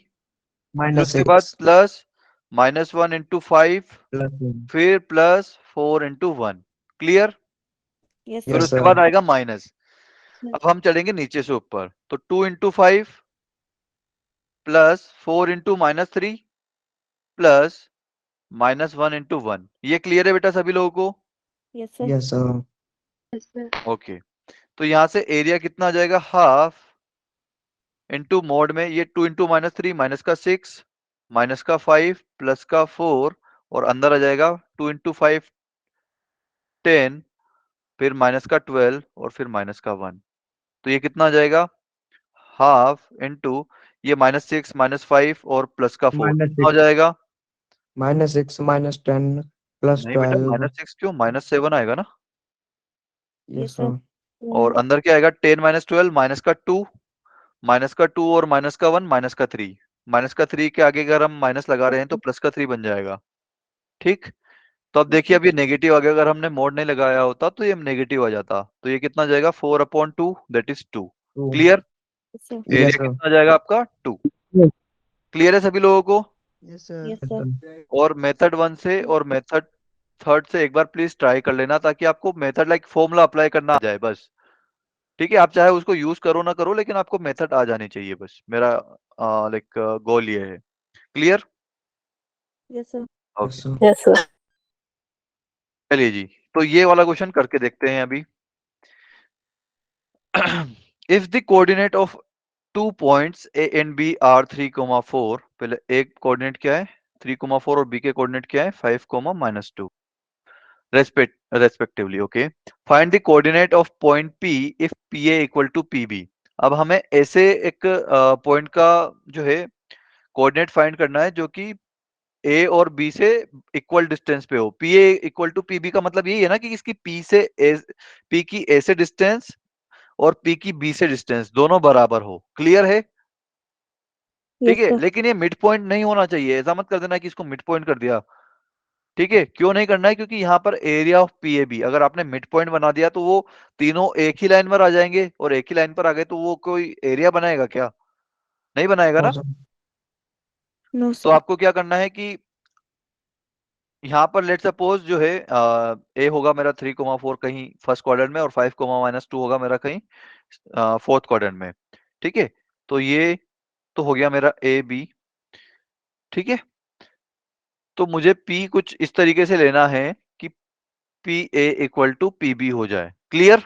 फिर उसके बाद -6 प्लस -1 इंटू 5, +1 फिर प्लस 4 इंटू 1। क्लियर? Yes, फिर sir. यस उसके सर बाद आएगा माइनस। अब हम चलेंगे नीचे से ऊपर, तो 2 into 5 plus 4 into -3 plus -1 into 1। ये क्लियर है बेटा सभी लोगों को? Yes, sir. Yes sir Yes, sir. Okay, तो यहाँ से एरिया कितना आ जाएगा? हाफ इंटू मोड में ये 2 इंटू -3 माइनस का 6 माइनस का 5 प्लस का 4, और अंदर आ जाएगा 2 इंटू 5 10, फिर माइनस का 12 और फिर माइनस का 1। तो ये कितना आ जाएगा? हाफ इंटू ये -6 -5 और प्लस का 4 -6 कितना हो जाएगा? -6 -10 +12 नहीं बेटा -6 क्यों, -7 आएगा ना। Yes sir. सर और अंदर क्या आएगा 10 -12 माइनस का 2 और माइनस का 1 माइनस का 3। माइनस का 3 के आगे अगर हम माइनस लगा रहे हैं तो प्लस का 3 बन जाएगा। ठीक, तो अब देखिए अब ये नेगेटिव आ गया, अगर हमने मोड नहीं लगाया होता तो ये नेगेटिव आ जाता, तो ये कितना जाएगा 4/2 that is 2। Clear, Yes, sir. Area yes sir कितना जाएगा आपका 2। क्लियर है सभी लोगों को? Yes Yes, sir. और मेथड 1 से और मेथड 3 से एक बार प्लीज ट्राई कर लेना ताकि आपको मेथड लाइक फॉर्मूला अप्लाई करना आ जाए बस। ठीक है, आप चाहे उसको यूज करो ना करो लेकिन आपको मेथड आ जानी चाहिए बस, मेरा लाइक गोल ये है। Clear? Yes, sir. Yes sir Yes, sir. चलिए जी, तो ये वाला क्वेश्चन करके देखते हैं अभी। If the coordinate of 2 points A and B are 3,4, पहले एक कोऑर्डिनेट क्या है 3,4 और B के कोऑर्डिनेट क्या है 5, -2 respectively. Okay, find the coordinate of point P if PA equal to PB। अब हमें ऐसे एक पॉइंट का जो है कोऑर्डिनेट फाइंड करना है जो कि A और B से इक्वल डिस्टेंस पे हो। PA इक्वल टू PB का मतलब यही है ना कि इसकी P की A से डिस्टेंस और P की B से डिस्टेंस दोनों बराबर हो। क्लियर है? ठीक Yes, है, sir. लेकिन ये मिड पॉइंट नहीं होना चाहिए, ऐसा मत कर देना कि इसको मिड पॉइंट कर दिया। ठीक है, क्यों नहीं करना है, क्योंकि यहाँ पर एरिया ऑफ PAB अगर आपने मिड पॉइंट बना दिया तो वो तीनों एक ही लाइन पर आ जाएंगे, और एक ही लाइन पर आ गए तो वो कोई एरिया बनाएगा क्या? नहीं बनाएगा ना। No, तो sir. आपको क्या करना है कि यहाँ पर लेट सपोज जो है A होगा मेरा 3,4 कहीं फर्स्ट क्वाड्रेंट में और 5, -2 होगा मेरा कहीं फोर्थ क्वाड्रेंट में। ठीक है, तो ये तो हो गया मेरा AB। ठीक है, तो मुझे P कुछ इस तरीके से लेना है कि PA इक्वल टू PB हो जाए। क्लियर?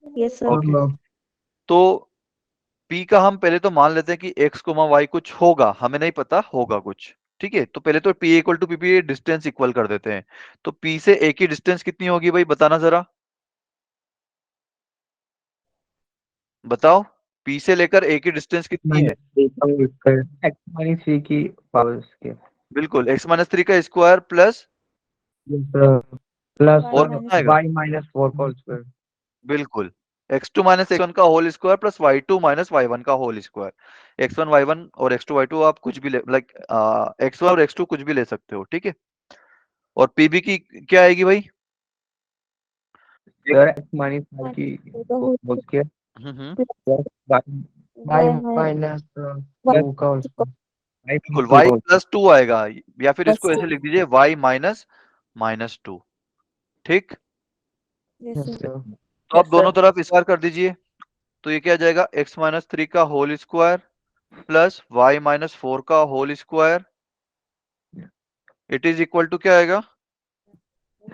Yes, sir. ओके, तो P का हम पहले तो मान लेते हैं कि x, y कुछ होगा, हमें नहीं पता होगा कुछ। ठीक है, तो पहले तो P equal to PP distance equal कर देते हैं। तो P से A की डिस्टेंस कितनी होगी भाई, बताना जरा, बताओ। P से लेकर A की डिस्टेंस कितनी है? -3 की पावर के बिल्कुल x -3 का स्क्वायर प्लस प्लस और कितना आएगा? y -4 होल स्क्वायर बिल्कुल, x2 - x1 का whole square plus y2 - y1 का होल स्क्वायर। x1 y1 और x2 y2 आप कुछ भी ले, लाइक x1 और x2 कुछ भी ले सकते हो। ठीक है, और PB की क्या आएगी भाई? सर -5 की होल स्क्वायर हम्म, y -2 का होल स्क्वायर बिल्कुल y +2 आएगा, या फिर इसको ऐसे लिख दीजिए y -2। ठीक, Yes, sir. तो आप दोनों तरफ स्क्वायर कर दीजिए, तो ये क्या जाएगा x -3 का होल स्क्वायर प्लस y -4 का whole square, it is equal to क्या आएगा?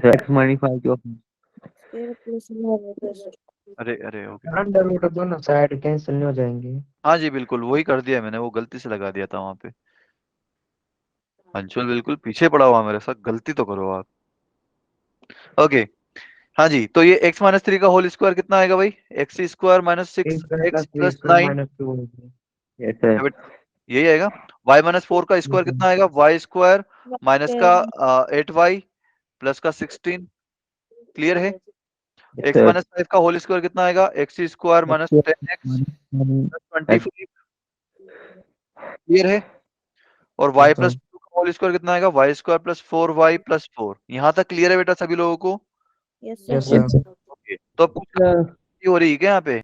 x -5 की Square plus 11. अरे अरे ओके, अंडर रूट दोनों साइड कैंसिल नहीं हो जाएंगे। हाँ जी बिल्कुल वही कर दिया मैंने, वो गलती से लगा दिया था वहां पे। अंशुल बिल्कुल पीछे पड़ा हुआ मेरे साथ, गलती तो करो आप। ओके, हाँ जी, तो ये x -3 का होल स्क्वायर कितना आएगा भाई? x स्क्वायर -6 x + 9, यही आएगा। y -4 का स्क्वायर कितना आएगा? y स्क्वायर माइनस का 8y प्लस का 16। क्लियर है? x -5 का होल स्क्वायर कितना आएगा? x square -10x + 25। क्लियर है? और y + 2 का होल स्क्वायर कितना आएगा? y square plus 4y + 4। यहाँ तक क्लियर है बेटा सभी लोगों को? Yes, yes sir. Sir okay, तो अब कुछ हो रही है क्या यहाँ पे?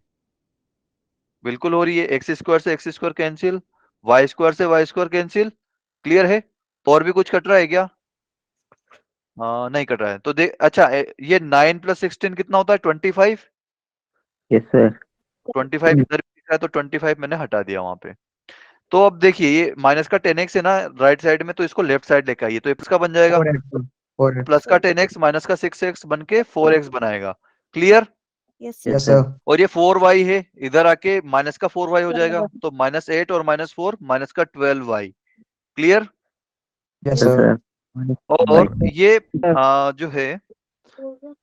बिल्कुल हो रही है, x स्क्वायर से x square cancel, y square से y स्क्वायर कैंसिल। क्लियर है? और भी कुछ कट रहा है क्या? नहीं कट रहा है, तो देख अच्छा ये 9 + 16 कितना होता है? 25। यस सर 25 इधर भी दिख रहा है तो 25 मैंने हटा दिया वहां पे। तो अब देखिए ये माइनस का 10x है ना राइट साइड में, तो इसको लेफ्ट साइड लेके आइए, तो ये इसका बन जाएगा प्लस का 10x माइनस का 6x बन के 4x बनाएगा। Clear? Yes, sir. Yes sir और ये 4y है, इधर आके माइनस का 4y हो जाएगा, तो -8 और -4 माइनस का 12y। क्लियर? यस सर और ये जो है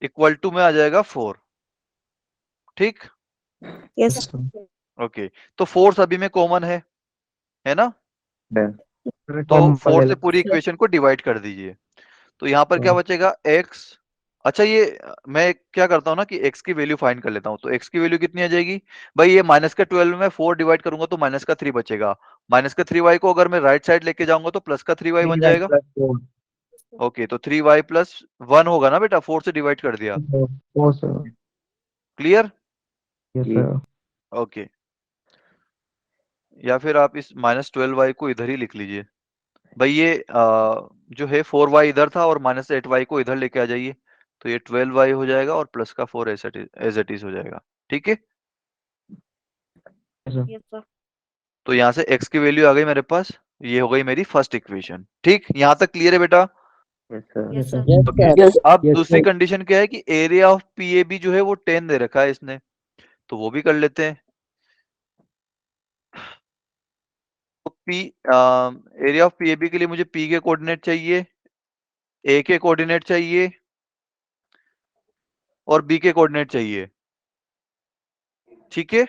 इक्वल टू में आ जाएगा 4। ठीक, Yes. ओके, तो फोर्स अभी में कॉमन है ना? सर तो कॉमन ले फोर्स से लो। पूरी इक्वेशन को डिवाइड कर दीजिए। तो यहाँ पर क्या बचेगा x। अच्छा ये मैं क्या करता हूँ ना कि x की वैल्यू फाइंड कर लेता हूँ। तो x की वैल्यू कितनी आ जाएगी भाई? ये माइनस का 12 में 4 डिवाइड करूंगा तो माइनस का 3 बचेगा। माइनस का 3y को अगर मैं राइट साइड लेके जाऊंगा तो प्लस का 3y बन 3y जाएगा। प्लस 4 ओके, तो 3y प्लस 1 होगा ना बेटा, 4 से डिवाइड कर दिया। 4 sir. Clear? Yes sir. Okay, या फिर आप इस माइनस 12y को इधर ही लिख लीजिए भाई। ये जो है 4y इधर था और माइनस 8y को इधर लेके आ जाइए। तो ये 12y हो जाएगा और प्लस का 4 एज इट इज हो जाएगा। ठीक है, Yes, sir. तो यहाँ से x की वैल्यू आ गई मेरे पास। ये हो गई मेरी फर्स्ट इक्वेशन। ठीक, यहाँ तक क्लियर है बेटा? Yes, yes sir. सर। अब Yes, दूसरी sir. कंडीशन क्या है कि एरिया ऑफ पीएबी जो है वो 10 दे रखा है इसने, तो वो भी कर लेते हैं। तो पी एरिया ऑफ पीएबी के लिए मुझे पी के कोऑर्डिनेट चाहिए, ए के कोऑर्डिनेट चाहिए और बी के कोऑर्डिनेट चाहिए। ठीक है,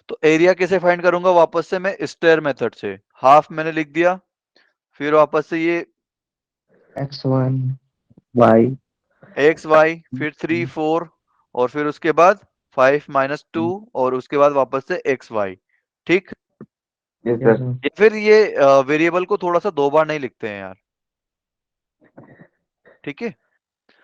तो एरिया कैसे फाइंड करूंगा? वापस से मैं स्टेयर मेथड से हाफ मैंने लिख दिया, फिर वापस से ये x1 y एक्स वाई, फिर 3 4 और फिर उसके बाद 5 माइनस 2 और उसके बाद वापस से एक्स वाई। ठीक, यस सर। या फिर ये वेरिएबल को थोड़ा सा दो बार नहीं लिखते हैं यार। ठीक है,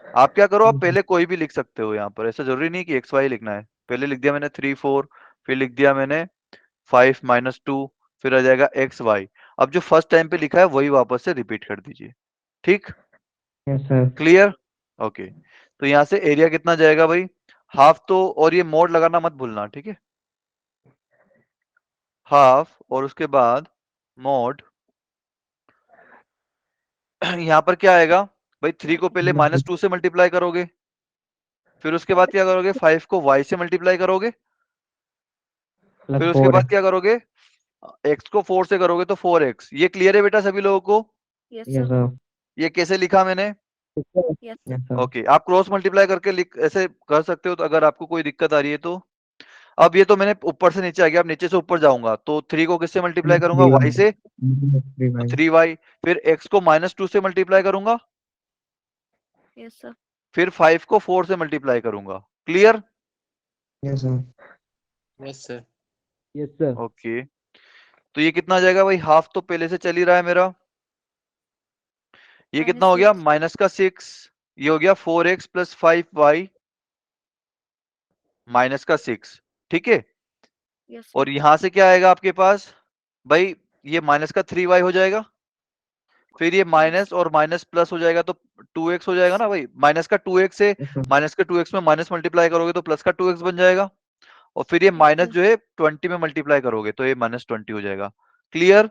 आप क्या करो, आप पहले कोई भी लिख सकते हो यहाँ पर, ऐसा जरूरी नहीं कि एक्स वाई लिखना है। पहले लिख दिया मैंने 3 4, फिर लिख दिया मैंने 5 माइनस 2, फिर आ जाएगा एक्स वाई। अब जो फर्स्ट टाइम पे लिखा है वही वापस से रिपीट कर दीजिए। ठीक, यस सर। क्लियर? ओके, तो यहाँ से एरिया कितना जाएगा भाई? हाफ। तो और ये मोड लगाना मत भूलना, ठीक है? हाफ और उसके बाद मोड। यहाँ पर क्या आएगा भाई? 3 को पहले माइनस 2 से मल्टीप्लाई करोगे, फिर उसके बाद क्या करोगे? 5 को y से मल्टीप्लाई करोगे, प्लस फिर उसके 4 बाद क्या करोगे? x को 4 से करोगे तो 4x। ये क्लियर है बेटा सभी लोगों को? Yes, yes sir. सर। ये कैसे लिखा मैंने? Yes, sir. Yes sir. Okay, आप क्रॉस मल्टीप्लाई करके लिख ऐसे कर सकते हो, तो अगर आपको कोई दिक्कत आ रही है तो। अब ये तो मैंने ऊपर से नीचे आ गया, अब नीचे से ऊपर जाऊंगा तो 3 को किससे मल्टीप्लाई करूंगा? y से, तो 3y। फिर x को माइनस 2 से मल्टीप्लाई करूंगा, Yes, sir. फिर 5 को 4 से मल्टीप्लाई करूंगा। Clear? Yes sir. Yes sir. Yes, sir. Okay, तो ये कितना आ जाएगा भाई? हाफ तो पहले से चल ही रहा है मेरा। ये कितना हो गया? -6. माइनस का 6। ये हो गया 4x प्लस 5y माइनस का 6। ठीक है, Yes, sir. और यहां से क्या आएगा आपके पास भाई? ये माइनस का 3y हो जाएगा, फिर ये माइनस और माइनस प्लस हो जाएगा तो 2x हो जाएगा ना भाई। माइनस का 2x से माइनस के 2x में माइनस मल्टीप्लाई करोगे तो प्लस का 2x बन जाएगा, और फिर ये माइनस sir. जो है 20 में मल्टीप्लाई करोगे तो ये माइनस 20 हो जाएगा। Clear?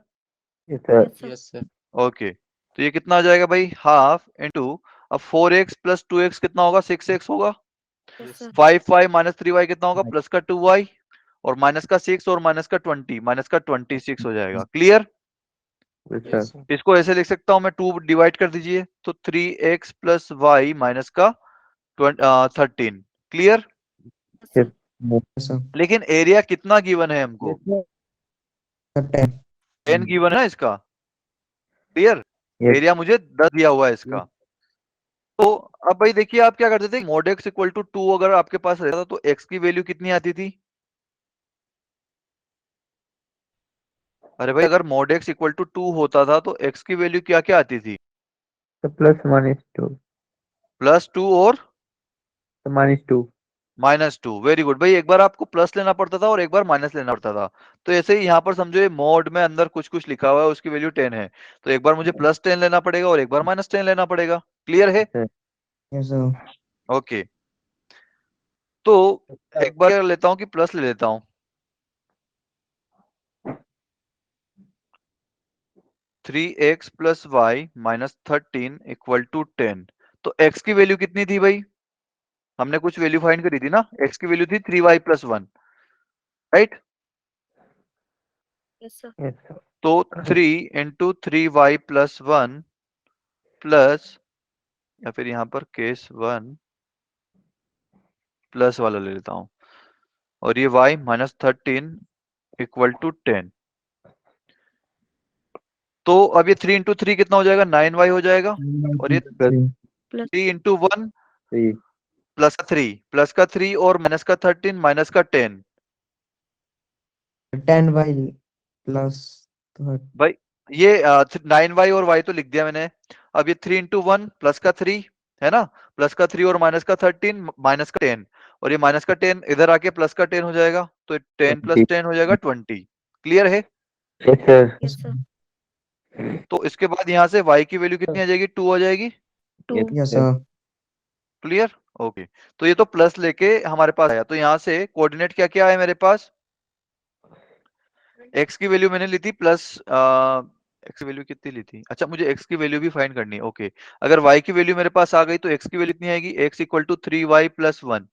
Yes, sir. Yes sir. Okay, तो ये कितना आ जाएगा भाई? हाफ इंटू, अब 4x प्लस 2x कितना होगा? 6x होगा। Yes, sir. 5y minus 3y कितना होगा? प्लस का 2y और माइनस का 6 और माइनस का 20, माइनस का 26 हो जाएगा। क्लियर? Yes sir. इसको ऐसे लिख सकता हूं मैं, 2 डिवाइड कर दीजिए तो 3x प्लस वाई माइनस का 13। Clear? Yes, sir. Yes sir. लेकिन एरिया कितना गिवन है हमको? Yes, sir. 10 10 गिवन है ना इसका। क्लियर? Yes. एरिया मुझे 10 दिया हुआ है इसका। तो अब भाई देखिए, आप क्या करते थे? मोड एक्स इक्वल टू 2 अगर आपके पास रहता तो x की वैल्यू कितनी आती थी? अरे भाई, अगर मोड एक्स इक्वल टू 2 होता था तो x की वैल्यू क्या क्या आती थी? तो प्लस माइनस 2 प्लस 2 और तो माइनस 2। माइनस 2। वेरी गुड भाई, एक बार आपको प्लस लेना पड़ता था और एक बार माइनस लेना पड़ता था। तो ऐसे ही यहाँ पर समझो, ये मोड में अंदर कुछ कुछ लिखा हुआ है, उसकी वैल्यू 10 है, तो एक बार मुझे प्लस 10 लेना पड़ेगा और एक बार माइनस 10 लेना पड़ेगा। क्लियर है? Yes sir. ओके, तो एक बार लेता हूँ कि प्लस ले लेता हूँ। 3x plus y minus 13 equal to 10। तो x की वैल्यू कितनी थी भाई? हमने कुछ वैल्यू फाइंड करी थी ना। x की वैल्यू थी 3y plus 1, right? Yes, sir. Yes sir. तो 3 इंटू 3y प्लस 1 प्लस, या फिर यहाँ पर केस 1 प्लस वाला ले लेता हूँ, और ये y माइनस 13 इक्वल टू 10। तो अब ये 3 इंटू 3 कितना हो जाएगा, 9y हो जाएगा। और ये 3 इंटू 1 3 प्लस का 3 और माइनस का 13 माइनस का 10। 10y प्लस भाई ये 9y और y तो लिख दिया मैंने। अब ये 3 इंटू 1 प्लस का 3 है ना, प्लस का 3 और माइनस का 13 माइनस का 10, और ये माइनस का 10 इधर आके प्लस का 10 हो जाएगा, तो 10 प्लस 10 हो जाएगा 20। क्लियर है? Yes sir Yes, sir. तो इसके बाद यहाँ से y की वैल्यू कितनी आ जाएगी, 2 आ जाएगी। 2. Yes sir clear? ओके। तो ये तो प्लस लेके हमारे पास आया, तो यहाँ से कोऑर्डिनेट क्या क्या है मेरे पास, x की वैल्यू मैंने ली थी प्लस x की वैल्यू कितनी ली थी, अच्छा मुझे x की वैल्यू भी फाइंड करनी है। ओके, अगर y की वैल्यू मेरे पास आ गई तो x की वैल्यू कितनी आएगी, x equal to 3y plus 1।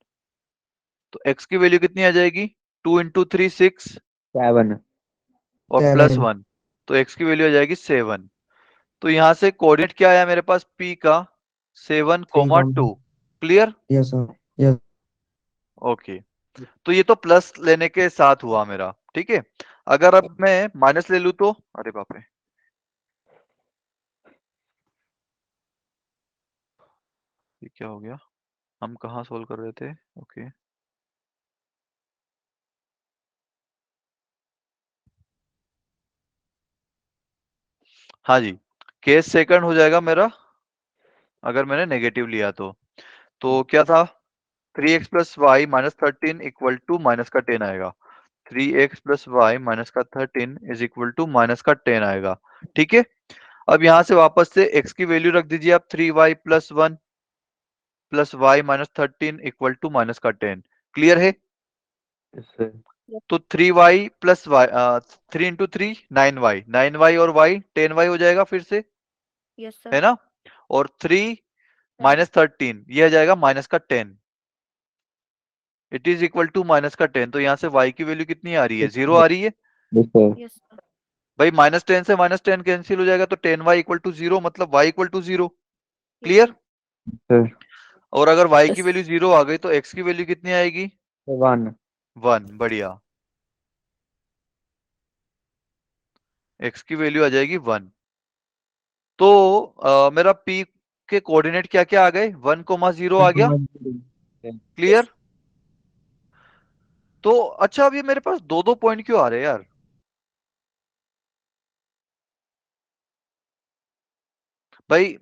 तो x की वैल्यू कितनी आ जाएगी, 2 इंटू 3 6 7 और प्लस 7 1, तो x की वैल्यू आ जाएगी 7। तो यहाँ से कोऑर्डिनेट क्या आया मेरे पास, p का 7, 2। Clear? Yes sir yes okay, तो ये तो प्लस लेने के साथ हुआ मेरा, ठीक है। अगर अब मैं माइनस ले लूं तो, अरे बाप रे, ये क्या हो गया, हम कहाँ सोल्व कर रहे थे। ओके, हाँ जी, केस सेकंड हो जाएगा मेरा अगर मैंने नेगेटिव लिया तो क्या था, 3x plus y minus 13 equal to minus का 10 आएगा। 3x प्लस वाई माइनस का 13 इज इक्वल टू माइनस का 10 आएगा, ठीक है। अब यहाँ से वापस से x की वैल्यू रख दीजिए आप, 3y plus 1 plus y minus 13 equal to minus का 10। क्लियर है? यस सर तो 3y plus Y 3 into 3 9y, 9y और y 10y हो जाएगा फिर से, Yes, sir. है ना। और 3 माइनस 13 ये आ जाएगा माइनस का 10, it is equal to minus का 10। तो यहाँ से y की वैल्यू कितनी आ रही है, 0 आ रही है। Yes sir Yes, sir. भाई माइनस 10 से माइनस 10 कैंसिल हो जाएगा, तो 10y इक्वल टू 0 मतलब y equal to 0। Yes, clear? Sir और अगर y की Yes. वैल्यू 0 आ गई तो x की वैल्यू कितनी आएगी, 1 1। बढ़िया, x की वैल्यू आ जाएगी 1। तो मेरा p के कोऑर्डिनेट क्या क्या आ गए, 1,0 आ गया। क्लियर? तो अच्छा, अब ये मेरे पास दो दो पॉइंट क्यों आ रहे हैं यार, भाई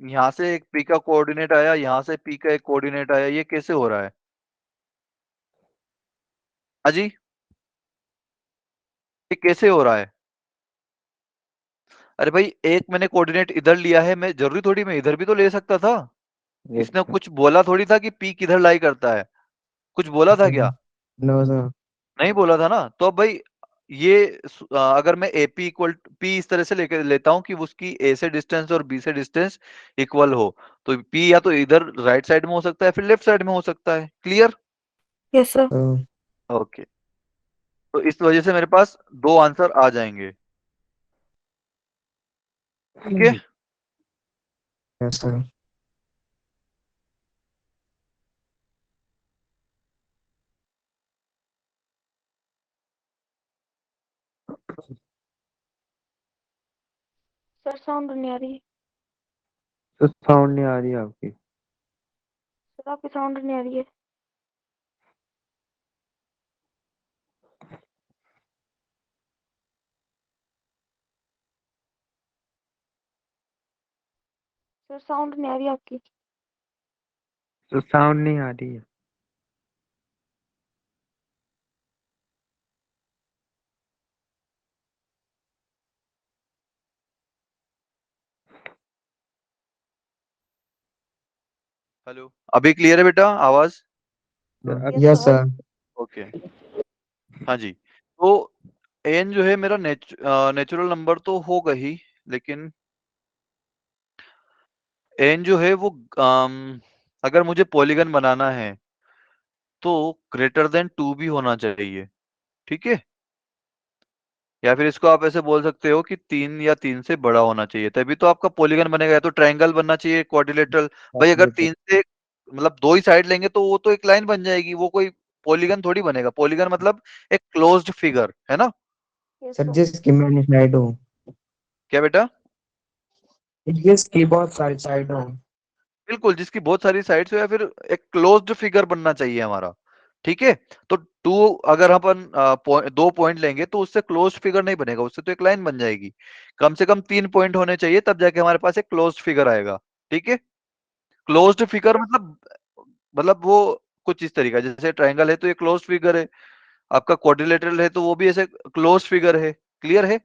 यहाँ से एक p का कोऑर्डिनेट आया, यहाँ से p का एक कोऑर्डिनेट आया, ये कैसे हो रहा है अजी, ये कैसे हो रहा है। अरे भाई एक मैंने कोऑर्डिनेट इधर लिया है, मैं जरूरी थोड़ी मैं इधर भी तो ले सकता था। यस इसने कुछ बोला थोड़ी था कि p किधर लाई करता है, कुछ बोला था क्या, नो सर नहीं बोला था ना। तो अब भाई ये अगर मैं AP इक्वल P इस तरह से लेकर लेता हूँ कि उसकी A से डिस्टेंस और B से डिस्टेंस इक्वल हो, तो P या तो इधर राइट साइड में हो सकता है फिर लेफ्ट साइड में हो सकता है। क्लियर? Yes, sir. ओके, तो इस वजह से मेरे पास दो आंसर आ जाएंगे, ठीक है। यस सर Sir, sound नहीं आ रही। सर साउंड नहीं आ रही आपकी Sir, आपकी sound नहीं आ रही है। Sir, sound नहीं आ रही आपकी। सर साउंड नहीं आ रही है हेलो, अभी क्लियर है बेटा आवाज? सर अब यस सर ओके, हाँ जी। तो n जो है मेरा नेचुरल नंबर तो होगा ही, लेकिन n जो है वो अगर मुझे पॉलीगन बनाना है तो ग्रेटर देन 2 भी होना चाहिए, ठीक है। या फिर इसको आप ऐसे बोल सकते हो कि 3 या 3 से बड़ा होना चाहिए, तभी तो आपका पॉलीगन बनेगा। या तो ट्रायंगल बनना चाहिए, क्वाड्रिलेटरल। भाई अगर 3 से मतलब दो ही साइड लेंगे तो वो तो एक लाइन बन जाएगी, वो कोई पॉलीगन थोड़ी बनेगा। पॉलीगन मतलब एक क्लोज्ड फिगर है ना। सर जिसकी मैनी साइड हो, क्या बेटा? जिसकी बहुत सारी साइड हो। बिल्कुल, जिसकी बहुत सारी साइड्स हो या फिर एक क्लोज्ड फिगर बनना चाहिए हमारा। ठीक है, तो टू अगर अपन दो पॉइंट लेंगे तो उससे क्लोज्ड फिगर नहीं बनेगा, उससे तो एक लाइन बन जाएगी। कम से कम 3 पॉइंट होने चाहिए, तब जाके हमारे पास एक क्लोज्ड फिगर आएगा। ठीक है, क्लोज्ड फिगर मतलब वो कुछ इस तरीका, जैसे ट्रायंगल है तो ये क्लोज्ड फिगर है, आपका क्वाड्रिलेटरल है तो वो भी ऐसे क्लोज्ड फिगर है। क्लियर है?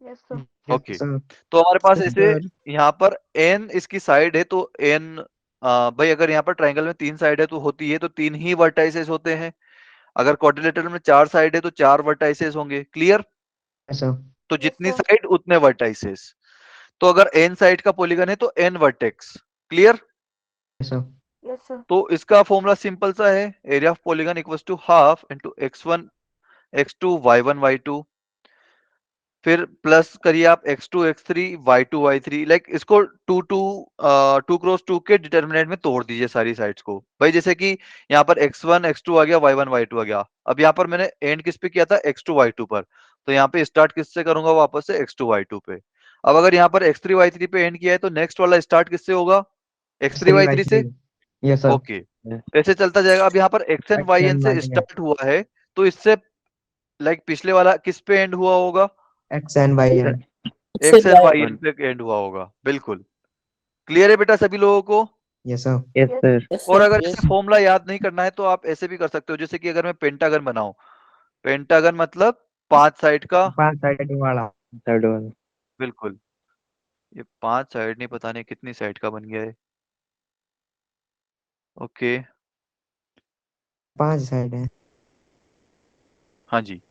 Yes, sir. ओके, सर तो हमारे पास सर, ऐसे यहाँ पर n इसकी साइड है, तो n भाई अगर यहाँ पर ट्रायंगल में 3 साइड है तो होती है तो 3 ही वर्टाइसेस होते हैं। अगर क्वाड्रिलेटरल में 4 साइड है तो 4 वर्टाइसेस होंगे। क्लियर? सर तो Yes, जितनी sir. साइड उतने वर्टाइसेस। तो अगर n साइड का पॉलीगन है तो n vertex. Clear? Sir Yes, sir. तो इसका फॉर्मूला सिंपल सा है, area of polygon equals to half into x1 x2 y1 y2, फिर प्लस करिए आप x2 x3 y2 y3। Like इसको 2 क्रॉस 2 के डिटर्मिनेंट में तोड़ दीजिए सारी साइड्स को। भाई जैसे कि यहाँ पर x1 x2 आ गया, y1 y2 आ गया। अब यहाँ पर मैंने एंड किस पे किया था? x2 y2 पर। तो यहाँ पे स्टार्ट किससे करूंगा? वापस से x2 y2 पे। अब अगर यहाँ पर x3 y3 पे एंड किया है तो नेक्स्ट वाला स्टार्ट किससे होगा? x3 y3 से। Yes sir. ओके, ऐसे चलता जाएगा। अब यहाँ पर x एंड y एक्शन एन से वाई स्टार्ट हुआ है, तो इससे लाइक पिछले वाला किस पे एंड हुआ होगा? X and y n. X and y n पे एंड हुआ होगा। बिल्कुल क्लियर है बेटा सभी लोगों को? Yes sir. Yes sir. और अगर इसे फॉर्मूला याद नहीं करना है तो आप ऐसे भी कर सकते हो, जैसे कि अगर मैं पेंटागन बनाऊं, पेंटागन मतलब 5 साइड का। 5 साइड वाला। थर्ड वाला। बिल्कुल, ये 5 साइड नहीं, पता नहीं कितनी साइड का बन गया है। ओके, 5 साइड है। हाँ जी,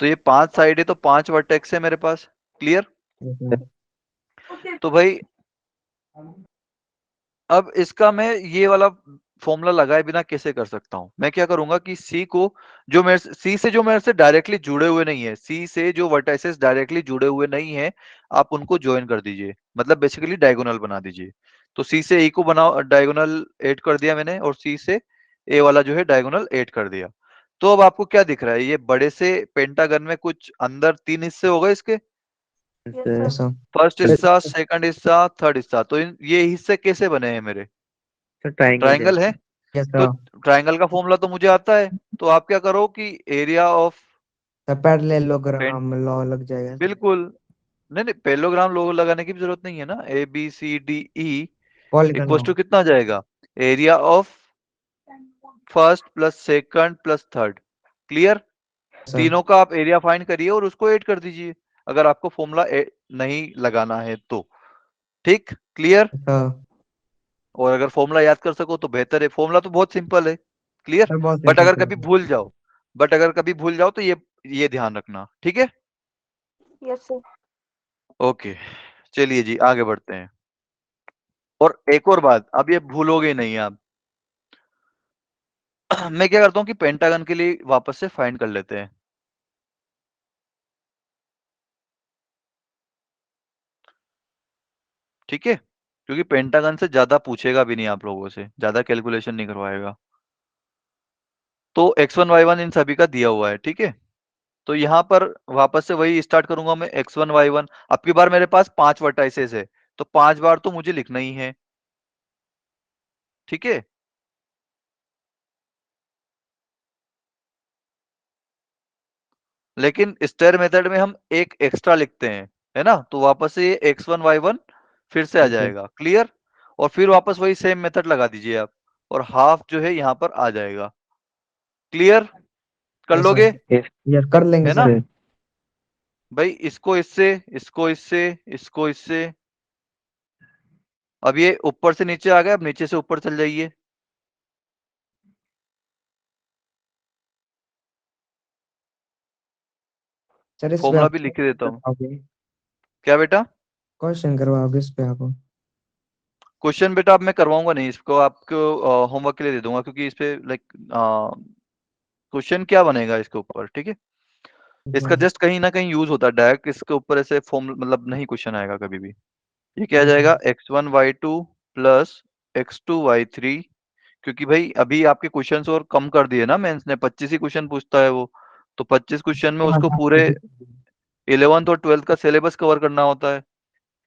तो ये 5 साइड है तो 5 वर्टेक्स है मेरे पास। क्लियर? Yes sir. तो भाई अब इसका मैं ये वाला फॉर्मूला लगाए बिना कैसे कर सकता हूं? मैं क्या करूंगा कि सी को, जो मेरे सी से जो मेरे से डायरेक्टली जुड़े हुए नहीं है, सी से जो वर्टाइसेस डायरेक्टली जुड़े हुए नहीं है, आप उनको ज्वाइन कर दीजिए, मतलब बेसिकली डायगोनल बना दीजिए। तो सी से ई को बनाओ, डायगोनल ऐड कर दिया मैंने, और सी से ए वाला जो है डायगोनल ऐड कर दिया। तो अब आपको क्या दिख रहा है? ये बड़े से पेंटागन में कुछ अंदर 3 हिस्से हो गए इसके। Yes, sir. Yes sir. First हिस्सा, सेकंड हिस्सा, थर्ड हिस्सा। तो ये हिस्से कैसे बने हैं मेरे? सर ट्रायंगल ट्रायंगल है। यस तो सर। ट्रायंगल का फॉर्मूला तो मुझे आता है, तो आप क्या करो कि area of sir parallelogram law लग जाएगा। बिल्कुल, नहीं नहीं पैरेललोग्राम लोगो लगाने की भी जरूरत नहीं है ना। A B C D E polygon equals लॉ। टू कितना आ जाएगा? Area of first plus second plus third. Clear? Sir. तीनों का आप एरिया फाइंड करिए और उसको ऐड कर दीजिए, अगर आपको फॉर्मूला नहीं लगाना है तो। ठीक? क्लियर? सर और अगर फॉर्मूला याद कर सको तो बेहतर है, फॉर्मूला तो बहुत सिंपल है। क्लियर? सर बहुत बट सिंपल अगर सर। कभी भूल जाओ, बट अगर कभी भूल जाओ तो ये ध्यान रखना। ठीक है? Yes, sir. ओके, चलिए जी आगे बढ़ते हैं। और एक और बात, अब ये भूलोगे नहीं आप। मैं क्या करता हूँ कि पेंटागन के लिए वापस से फाइंड कर लेते हैं। ठीक है, क्योंकि पेंटागन से ज्यादा पूछेगा भी नहीं आप लोगों से, ज्यादा कैलकुलेशन नहीं करवाएगा। तो x1 y1 इन सभी का दिया हुआ है। ठीक है, तो यहाँ पर वापस से वही स्टार्ट करूंगा मैं, x1 y1। अब की बार मेरे पास 5 वर्टाइसेस है, तो 5 बार तो मुझे लिखना ही है। ठीक है, लेकिन स्टेयर मेथड में हम एक एक्स्ट्रा लिखते हैं, है ना। तो वापस से ये x1 y1 फिर से आ जाएगा। क्लियर? और फिर वापस वही सेम मेथड लगा दीजिए आप, और हाफ जो है यहाँ पर आ जाएगा। क्लियर? कर यस लोगे? सर। यस कर लेंगे है ना सर। भाई? इसको इससे, इसको इससे, इसको इससे। अब ये ऊपर से नीचे आ गया, अब नीचे से ऊपर चल जाइए। सर इस पे फॉर्मूला आप भी लिख ही देता हूँ। करवाओगे? क्या बेटा? क्वेश्चन करवाओगे इस पे आप? क्वेश्चन बेटा अब मैं करवाऊंगा नहीं, इसको आपको होमवर्क के लिए दे दूंगा, क्योंकि इस पे लाइक क्वेश्चन क्या बनेगा इसके ऊपर। ठीक है, इसका जस्ट कहीं ना कहीं यूज होता है, डायरेक्ट इसके ऊपर ऐसे फॉर्म मतलब नहीं क्वेश्चन आएगा कभी भी। ये क्या आ यस सर। जाएगा? x1 y2 plus x2 y3, क्योंकि भाई अभी आपके क्वेश्चंस और कम कर दिए ना मेंस ने, 25 ही क्वेश्चन पूछता है वो, तो 25 क्वेश्चन में उसको पूरे 11th और 12th का सिलेबस कवर करना होता है।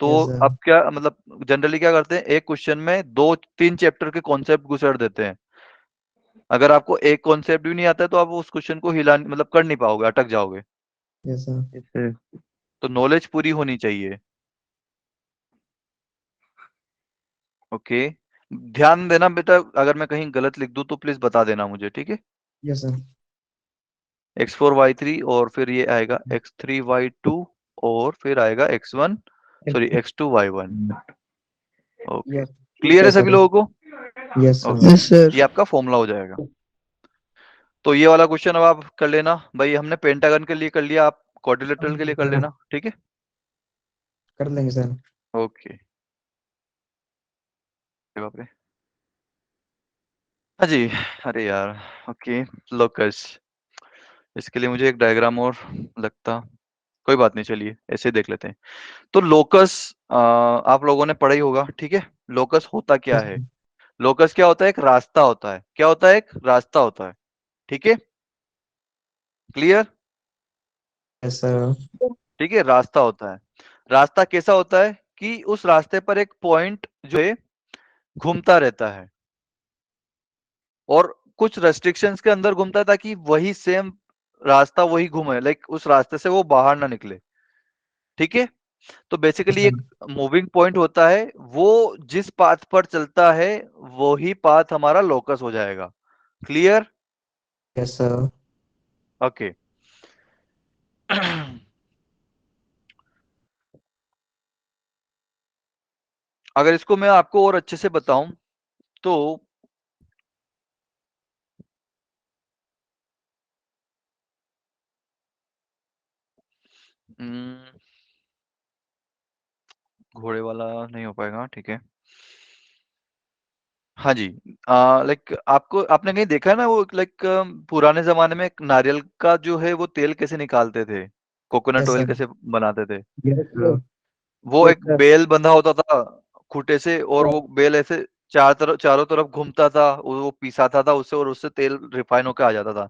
तो Yes, sir. अब क्या मतलब जनरली क्या करते हैं, एक क्वेश्चन में 2-3 चैप्टर के कॉन्सेप्ट घुसेड़ देते हैं। अगर आपको एक कॉन्सेप्ट भी नहीं आता है तो आप उस क्वेश्चन को हिला मतलब कर नहीं पाओगे, अटक जाओगे। Yes, sir. Yes, sir. तो नॉलेज पूरी होनी चाहिए। ओके, ध्यान देना बेटा, अगर मैं कहीं गलत लिख दूं तो प्लीज बता देना मुझे, ठीक है। Yes, sir. x4 y3 और फिर ये आएगा x3 y2 और फिर आएगा x1 sorry x2 y1। Okay, Yes. Clear है Yes, सभी sir. लोगों को? Yes, sir. Okay, Yes, sir. ये आपका फॉर्मूला हो जाएगा। तो ये वाला क्वेश्चन अब आप कर लेना भाई, हमने पेंटागन के लिए कर लिया, आप क्वाड्रिलेटरल के लिए कर लेना, ठीक है। कर लेंगे सर। ओके, बाप रे, हाँ जी, अरे यार, ओके, लोकस, इसके लिए मुझे एक डायग्राम और लगता, कोई बात नहीं, चलिए ऐसे ही देख लेते हैं। तो लोकस आप लोगों ने पढ़ा ही होगा, ठीक है। लोकस होता क्या Yes, है? sir. लोकस क्या होता है? एक रास्ता होता है। क्या होता है? एक रास्ता होता है, ठीक है, क्लियर? Yes, sir. ठीक है, रास्ता होता है। रास्ता कैसा होता है कि उस रास्ते पर एक पॉइंट जो है घूमता रहता है और कुछ रेस्ट्रिक्शंस के अंदर घूमता है ताकि वही सेम रास्ता वही घूमे, लाइक उस रास्ते से वो बाहर ना निकले, ठीक है। तो बेसिकली Yes, एक मूविंग पॉइंट होता है, वो जिस पाथ पर चलता है वही पाथ हमारा लोकस हो जाएगा, क्लियर? Yes, sir. ओके। अगर इसको मैं आपको और अच्छे से बताऊं तो हम्म, घोड़े वाला नहीं हो पाएगा, ठीक है। हाँ जी, लाइक आपको आपने कहीं देखा है ना वो, लाइक पुराने जमाने में एक नारियल का जो है वो तेल कैसे निकालते थे, कोकोनट Yes, ऑयल sir. कैसे बनाते थे? Yes, sir. वो Yes, एक sir. बेल बंधा होता था खूंटे से और वो बेल ऐसे चारों तरफ घूमता था, वो पिसाता था उससे और उससे तेल रिफाइन होकर आ जाता था।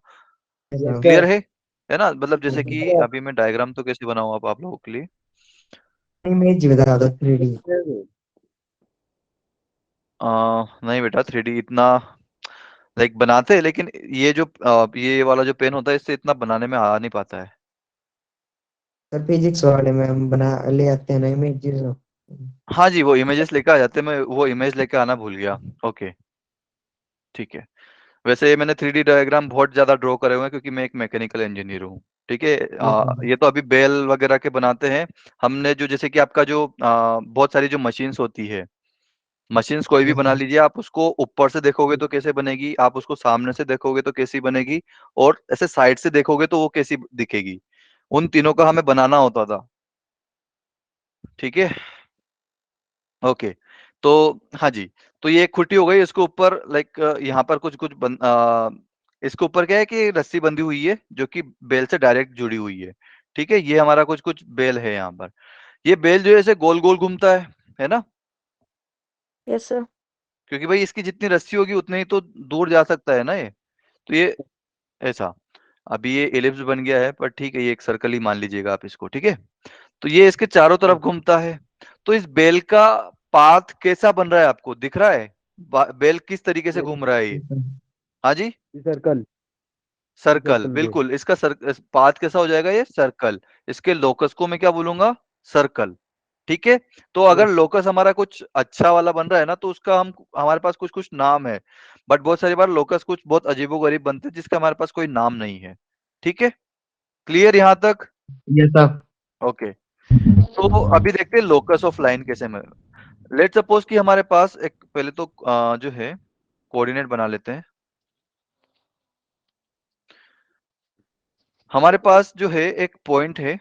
Yes, Yes, sir. Clear sir. है ना? मतलब जैसे कि Yes, अभी मैं डायग्राम तो कैसे बनाऊं आप लोगों के लिए? इमेज बता दो 3D। नहीं बेटा, 3D इतना लाइक बनाते हैं, लेकिन ये जो ये वाला जो पेन होता है इससे इतना बनाने में आ नहीं पाता है। सर फिजिक्स वाले में हम बना ले आते हैं ना इमेजेस। हाँ जी, वो इमेजेस लेकर आ जाते हैं, मैं वो इमेज लेकर आना भूल गया। ओके, ठीक है। वैसे मैंने 3D डायग्राम बहुत ज्यादा ड्रॉ करे हुए हैं क्योंकि मैं एक मैकेनिकल इंजीनियर हूँ, ठीक है। ये तो अभी बेल वगैरह के बनाते हैं। हमने जो जैसे कि आपका जो बहुत सारी जो मशीन्स होती है, मशीन्स कोई भी बना लीजिए, आप उसको ऊपर से देखोगे तो कैसे बनेगी, आप उसको सामने से देखोगे तो कैसी बनेगी, और ऐसे साइड से देखोगे तो वो कैसी दिखेगी, उन तीनों का हमें बनाना होता था, ठीक है। ओके, तो हाँ जी, तो ये एक खुटी हो गई, इसके ऊपर लाइक यहाँ पर कुछ कुछ इसके ऊपर क्या है कि रस्सी बंधी हुई है जो कि बेल से डायरेक्ट जुड़ी हुई है, ठीक है। ये हमारा कुछ कुछ बेल है यहाँ पर। ये बेल जो है ऐसे गोल गोल घूमता है ना, Yes, sir. क्योंकि भाई इसकी जितनी रस्सी होगी उतने ही तो दूर जा सकता है ना ये, तो ये ऐसा, अभी ये एलिप्स बन गया है पर ठीक है, ये एक सर्कल ही मान लीजिएगा आप इसको, ठीक है। तो ये इसके चारों तरफ घूमता है। तो इस बेल का पाथ कैसा बन रहा है, आपको दिख रहा है? बेल किस तरीके से घूम रहा है ये? हाँ जी, सर्कल सर्कल, सर्कल में। बिल्कुल, इसका पाथ कैसा हो जाएगा? ये सर्कल। इसके लोकस को मैं क्या बोलूंगा? सर्कल, ठीक है। तो अगर लोकस हमारा कुछ अच्छा वाला बन रहा है ना तो उसका हम हमारे पास कुछ कुछ नाम है, बट बहुत सारी बार लोकस कुछ बहुत अजीबोगरीब बनते हैं जिसका हमारे पास कोई नाम नहीं है, ठीक है। क्लियर यहाँ तक? ये सब। ओके, तो अभी देखते हैं लोकस ऑफ लाइन कैसे में। लेट सपोज कि हमारे पास एक पहले तो जो है कोऑर्डिनेट बना लेते हैं। हमारे पास जो है एक पॉइंट है,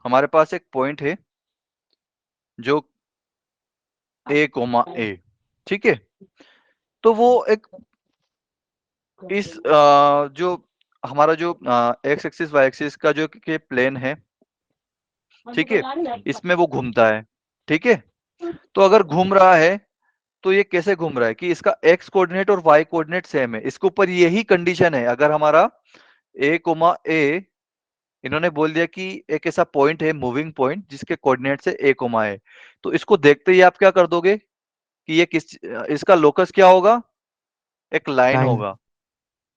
हमारे पास एक पॉइंट है जो A, ठीक है। तो वो एक इस जो हमारा जो एक्स एक्सिस वाई एक्सिस का जो के प्लेन है, ठीक है, इसमें वो घूमता है, ठीक है। तो अगर घूम रहा है तो ये कैसे घूम रहा है कि इसका x कोऑर्डिनेट और y कोऑर्डिनेट सेम है। इसके ऊपर यही कंडीशन है। अगर हमारा a, इन्होंने बोल दिया कि एक ऐसा पॉइंट है मूविंग पॉइंट जिसके कोऑर्डिनेट से a, तो इसको देखते ही आप क्या कर दोगे कि ये इसका लोकस क्या होगा, एक लाइन लाइन। होगा।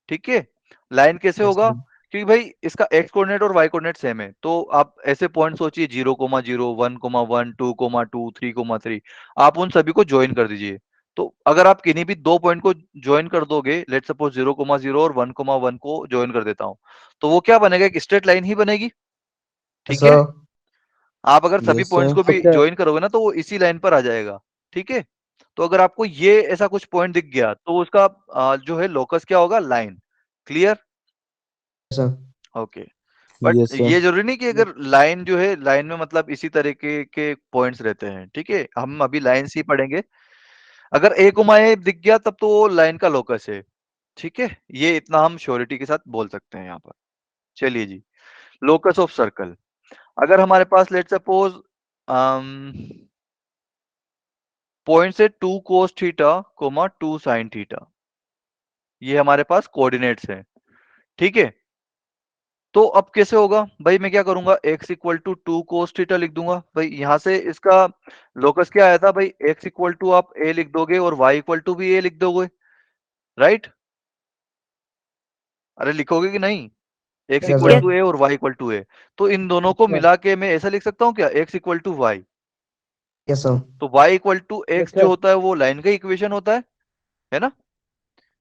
ठीक है, लाइन कैसे यस होगा, सर। क्योंकि भाई इसका x कोऑर्डिनेट और y कोऑर्डिनेट सेम है। तो आप ऐसे पॉइंट सोचिए 0,0, 1,1, 2,2, 3,3, आप उन सभी को ज्वाइन कर दीजिए। तो अगर आप किन्हीं भी दो पॉइंट को ज्वाइन कर दोगे, लेट सपोज 0,0 और 1,1 को ज्वाइन कर देता हूं, तो वो क्या बनेगा, एक स्ट्रेट लाइन ही बनेगी। यस ठीक है, सर। आप अगर सभी यस पॉइंट्स सर। को भी सर ज्वाइन करोगे ना तो वो इसी लाइन पर आ जाएगा। ठीक है, तो अगर आपको ये ऐसा कुछ पॉइंट दिख गया तो उसका जो है लोकस क्या होगा, line. Clear? Sir. Okay, but yes sir. ये जरूरी नहीं कि अगर लाइन जो है, लाइन में मतलब इसी तरीके के पॉइंट्स रहते हैं। ठीक है, हम अभी लाइन ही पढ़ेंगे। अगर a, दिख गया तब तो वो लाइन का लोकस है। ठीक है, ये इतना हम श्योरिटी के साथ बोल सकते हैं यहाँ पर। चलिए जी, लोकस ऑफ सर्कल। अगर हमारे पास लेट सपोज पॉइंट से 2 cos थीटा, 2 sin थीटा, ये हमारे पास कोऑर्डिनेट्स हैं। ठीक है, तो अब कैसे होगा भाई, मैं क्या करूंगा, x equal to 2 cos theta लिख दूंगा। भाई यहां से इसका लोकस क्या आया था भाई, x इक्वल टू आप a लिख दोगे और y इक्वल टू भी a लिख दोगे, राइट? अरे लिखोगे कि नहीं, x yes equal sir. To a और y इक्वल टू a, तो इन दोनों को सर मिला के मैं ऐसा लिख सकता हूँ क्या, x equal to y। Yes sir. तो y equal to yes x जो सर होता है वो लाइन का इक्वेशन होता है ना?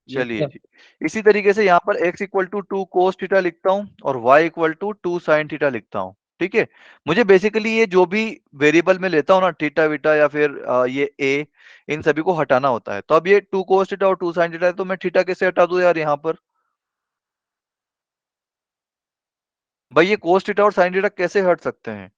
यस चलिए सर जी, इसी तरीके से यहाँ पर x equal to 2 cos theta लिखता हूँ और y equal to 2 sin theta लिखता हूँ। ठीक है, मुझे बेसिकली ये जो भी वेरिएबल में लेता हूँ ना, थीटा वीटा या फिर ये a, इन सभी को हटाना होता है। तो अब ये 2 cos थीटा और 2 sin थीटा है, तो मैं थीटा कैसे हटा दूं यार यहाँ पर। भाई ये cos थीटा और sin थीटा कैसे हट सकते हैं?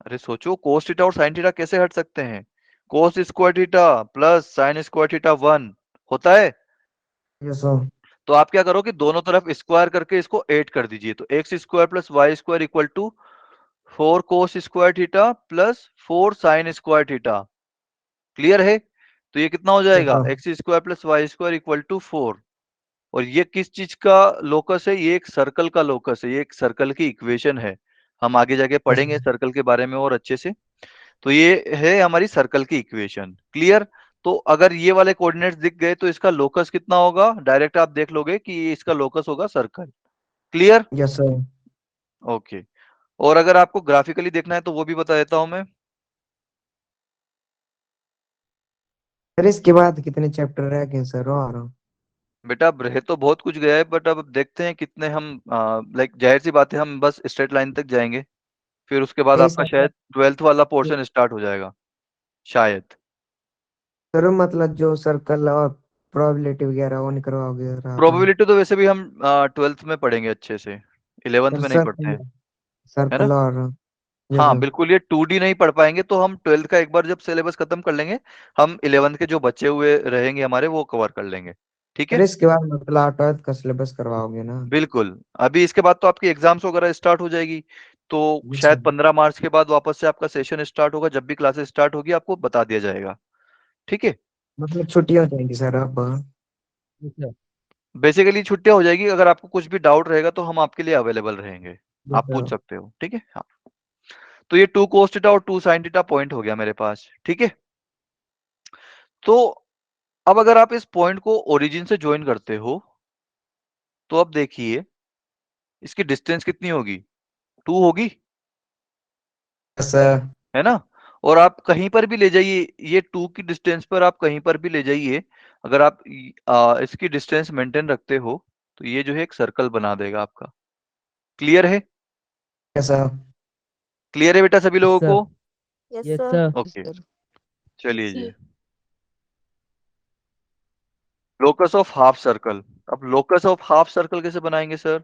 अरे सोचो, cos थीटा और sin थीटा कैसे हट सकते हैं? cos square theta plus sin square theta 1 होता है। Yes sir. तो आप क्या करो कि दोनों तरफ स्क्वायर करके इसको 8 कर दीजिए। तो x square plus y square equal to 4 cos square theta plus 4 sine square theta. Clear है? तो ये कितना हो यस जाएगा, sir. X square plus y square equal to 4। और ये किस चीज का लोकस है, ये एक सर्कल का लोकस है, ये एक सर्कल की इक्वेशन है। हम आगे जाके यस पढ़ेंगे सर्कल के बारे में और अच्छे से। तो ये है हमारी सर्कल की इक्वेशन। क्लियर? तो अगर ये वाले कोऑर्डिनेट्स दिख गए तो इसका लोकस कितना होगा, डायरेक्ट आप देख लोगे कि इसका लोकस होगा circle. Clear? Yes sir. Okay, और अगर आपको ग्राफिकली देखना है तो वो भी बता देता हूं मैं। सर इसके बाद कितने चैप्टर रह गए सर और? बेटा अब रह तो बहुत कुछ गया है, बट अब देखते हैं कितने हम, लाइक जाहिर सी बात है हम बस स्ट्रेट लाइन तक जाएंगे, फिर उसके बाद यही आपका सब शायद 12th वाला पोर्शन स्टार्ट हो जाएगा शायद। सर, मतलब जो सर्कल और प्रोबेबिलिटी वगैरह वो नहीं करवाओगे सर आप? प्रोबेबिलिटी तो वैसे भी हम 12th में पढ़ेंगे अच्छे से, 11th सर में नहीं पढ़ते सर्कल, हैं, है ना? सर्कल और यस हाँ सर। बिल्कुल, ये 2D नहीं पढ़ पाएंगे तो हम 12th का एक बार जब सिलेबस खत्म कर लेंगे, हम 11th के जो बचे हुए रहेंगे हमारे वो कवर कर लेंगे। ठीक सर है, इसके बाद मतलब 12th का सिलेबस करवाओगे ना? बिल्कुल। अभी इसके बाद तो आपकी एग्जाम्स वगैरह स्टार्ट हो जाएगी, तो यस शायद सर। 15 मार्च के बाद वापस से आपका सेशन स्टार्ट होगा। जब भी क्लासेस स्टार्ट होगी आपको बता दिया जाएगा। ठीक है, मतलब छुट्टी हो जाएगी सर अब? यस सर बेसिकली छुट्टियां हो जाएगी। अगर आपको कुछ भी डाउट रहेगा तो हम आपके लिए अवेलेबल रहेंगे, यस आप पूछ सर। सकते हो। ठीक है, हाँ। तो ये 2 cos थीटा और 2 sin थीटा पॉइंट हो गया मेरे पास। ठीक है, तो अब अगर आप इस पॉइंट को ओरिजिन से ज्वाइन करते हो तो अब देखिए इसकी डिस्टेंस कितनी होगी, 2 होगी, यस सर। है ना? और आप कहीं पर भी ले जाइए, ये 2 की डिस्टेंस पर आप कहीं पर भी ले जाइए, अगर आप इसकी डिस्टेंस मेंटेन रखते हो तो ये जो है एक सर्कल बना देगा आपका। क्लियर है? Yes sir. क्लियर है बेटा सभी यस लोगों सर को? Yes, yes sir. Sir okay, चलिए जी, लोकस ऑफ हाफ सर्कल। अब लोकस ऑफ हाफ सर्कल कैसे बनाएंगे सर?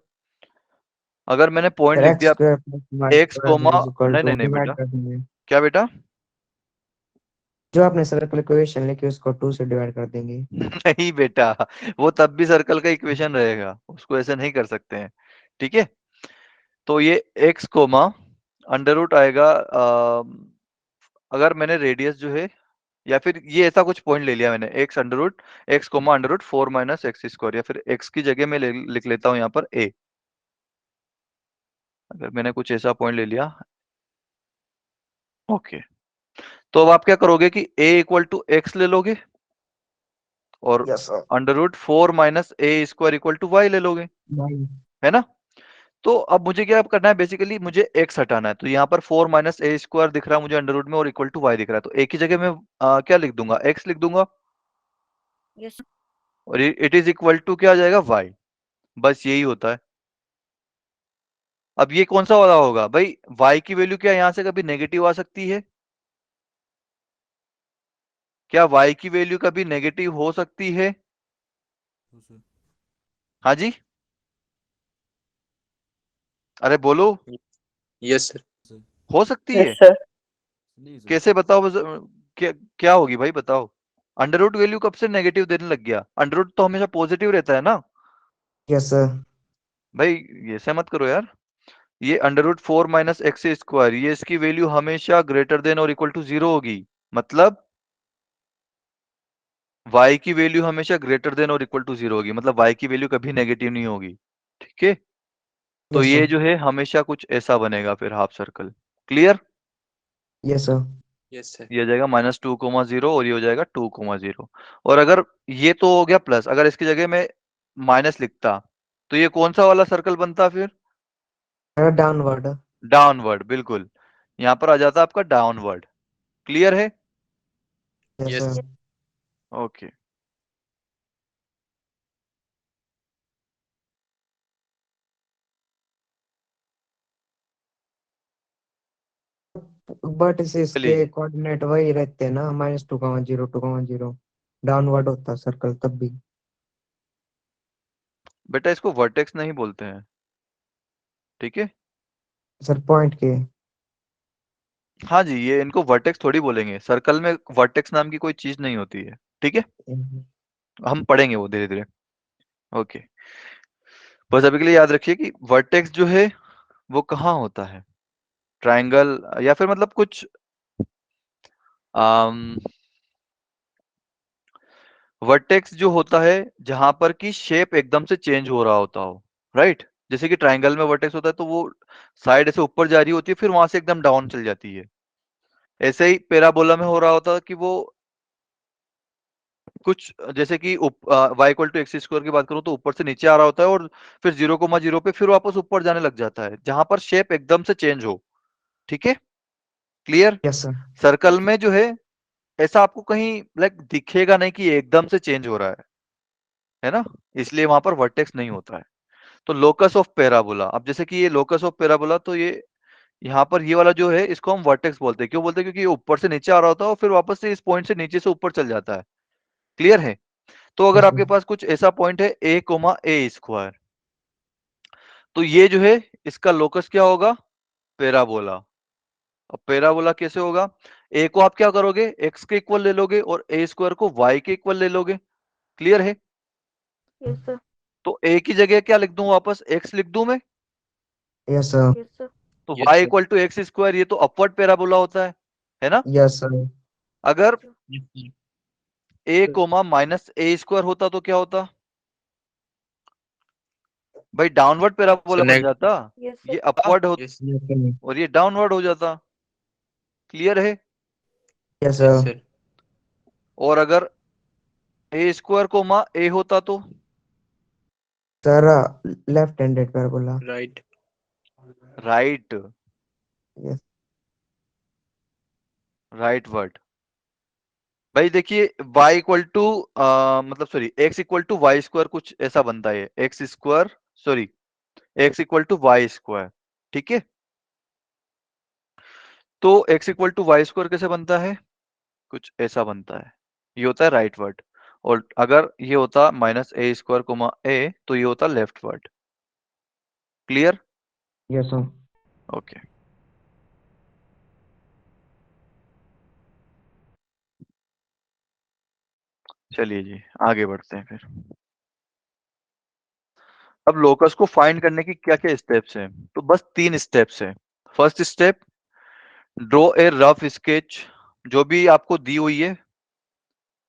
अगर मैंने पॉइंट सर लिख एक्स दिया square plus y x square comma, is equal नहीं टू नहीं नहीं डिवाइड बेटा, कर देंगे। क्या बेटा? जो आपने सर्कल इक्वेशन लिखी उसको 2 से डिवाइड कर देंगे। नहीं बेटा, वो तब भी सर्कल का इक्वेशन रहेगा, उसको ऐसे नहीं कर सकते हैं। ठीक है, तो ये एक्स कोमा अंडर रूट आएगा अगर मैंने रेडियस जो है या फिर ये ऐसा कुछ पॉइंट ले लिया मैंने x under root x comma under root 4 minus x square या फिर एक्स की जगह में लिख लेता हूं यहाँ पर ए। अगर मैंने कुछ ऐसा पॉइंट ले लिया ओके, तो अब आप क्या करोगे कि a इक्वल टू एक्स ले लोगे और yes sir. Under root 4 minus a square equal to y ले लोगे, भाई है ना। तो अब मुझे क्या करना है, बेसिकली मुझे x हटाना है। तो यहाँ पर 4 माइनस ए स्क्वायर दिख रहा है मुझे अंडर रूट में और इक्वल टू वाई दिख रहा है, तो a की जगह में क्या लिख दूंगा, x लिख दूंगा Yes. और इट इज इक्वल टू क्या आ जाएगा y। बस यही होता है। अब ये कौन सा वाला होगा भाई, y की वैल्यू क्या यहाँ से कभी नेगेटिव आ सकती है, क्या y की वैल्यू कभी नेगेटिव हो सकती है? हाँ जी, अरे बोलो, यस सर। हो सकती है? सर कैसे बताओ बस, क्या क्या होगी भाई बताओ। अंडर रूट वैल्यू कब से नेगेटिव देने लग गया, अंडर रूट तो हमेशा पॉजिटिव रहता है ना यस सर। भाई, ये ऐसे मत करो यार। ये under root 4 minus x square ये इसकी वैल्यू हमेशा ग्रेटर देन और इक्वल टू 0 होगी, मतलब y की वैल्यू हमेशा ग्रेटर देन और इक्वल टू 0 होगी, मतलब y की वैल्यू कभी नेगेटिव नहीं होगी, ठीक है। तो यस ये सर। जो है हमेशा कुछ ऐसा बनेगा फिर half circle, clear. Yes sir. Yes sir. ये हो जाएगा -2,0 और ये हो जाएगा 2,0। और अगर ये तो हो गया प्लस, अगर इसकी जगह में माइनस लिखता तो ये कौन सा वाला सर्कल बनता फिर, डाउनवर्ड। डाउनवर्ड, बिल्कुल। यहाँ पर आ जाता आपका डाउनवर्ड, क्लियर है। Yes yes sir. Okay, but इसे चलिए इसके कोऑर्डिनेट वही रहते हैं ना, -2,0 2,0 डाउनवर्ड होता है सर्कल तब भी। बेटा इसको वर्टेक्स नहीं बोलते हैं, ठीक है। सर पॉइंट के। हाँ जी, ये इनको वर्टेक्स थोड़ी बोलेंगे, सर्कल में वर्टेक्स नाम की कोई चीज नहीं होती है, ठीक है। हम पढ़ेंगे वो धीरे धीरे, ओके। बस अभी के लिए याद रखिए कि वर्टेक्स जो है वो कहाँ होता है, ट्रायंगल या फिर मतलब कुछ वर्टेक्स जो होता है जहां पर की शेप एकदम से चेंज हो रहा होता हो, राइट। जैसे कि ट्रायंगल में वर्टेक्स होता है तो वो साइड ऐसे ऊपर जा रही होती है फिर वहां से एकदम डाउन चल जाती है। ऐसे ही पैराबोला में हो रहा होता है कि वो कुछ जैसे कि y equal to x square की बात करूं तो ऊपर से नीचे आ रहा होता है और फिर 0,0 पे फिर वापस ऊपर जाने लग जाता है, जहां पर शेप एकदम से चेंज हो, ठीक है, क्लियर। Yes sir. सर्कल में जो है ऐसा आपको कहीं लाइक दिखेगा नहीं कि ये एकदम से चेंज हो रहा है ना, इसलिए वहां पर वर्टेक्स नहीं होता है। तो लोकस ऑफ पैराबोला, अब जैसे कि ये लोकस ऑफ पैराबोला, तो ये यहाँ पर ये वाला जो है इसको हम वर्टेक्स बोलते हैं, क्यों बोलते हैं, क्योंकि ये ऊपर से नीचे आ रहा होता है और फिर वापस से इस पॉइंट से नीचे से ऊपर चल जाता है, क्लियर है। तो अगर यस आपके सर। पास कुछ ऐसा पॉइंट है a, स्क्वायर, तो ये जो है इसका लोकस क्या होगा, पैराबोला। अब पैराबोला कैसे होगा, a को आप क्या करोगे x के इक्वल ले लोगे और a स्क्वायर को y के इक्वल ले लोगे, क्लियर है। Yes, sir. तो a की जगह क्या लिख दूं, वापस x लिख दूं मैं, यस सर। Yes, sir. तो y yes sir. Equal to x square, ये तो अपवर्ड पैराबोला होता है ना। Yes sir. अगर Yes, a comma minus a square होता तो क्या होता भाई, डाउनवर्ड पैराबोला बन जाता, Yes, ये sir. अपवर्ड हो यस यस सर। और ये डाउनवर्ड हो जाता, क्लियर है। Yes yes sir. सर। और अगर ए स्क्वायर कोमा ए होता तो sir left handed parabola. Right. Right, yes. Right word. भाई देखिए y इक्वल टू मतलब sorry x equal to y square कुछ ऐसा बनता है, x square sorry x equal to y square, ठीक है। तो x equal to y square कैसे बनता है, कुछ ऐसा बनता है, ये होता है राइट वर्ड। और अगर ये होता माइनस ए स्क्वायर कोमा ए तो ये होता left word, clear. Yes sir. Okay, चलिए जी आगे बढ़ते हैं फिर। अब लोकस को फाइंड करने की क्या क्या स्टेप्स हैं, तो बस 3 स्टेप्स हैं। First step, draw a rough sketch, जो भी आपको दी हुई है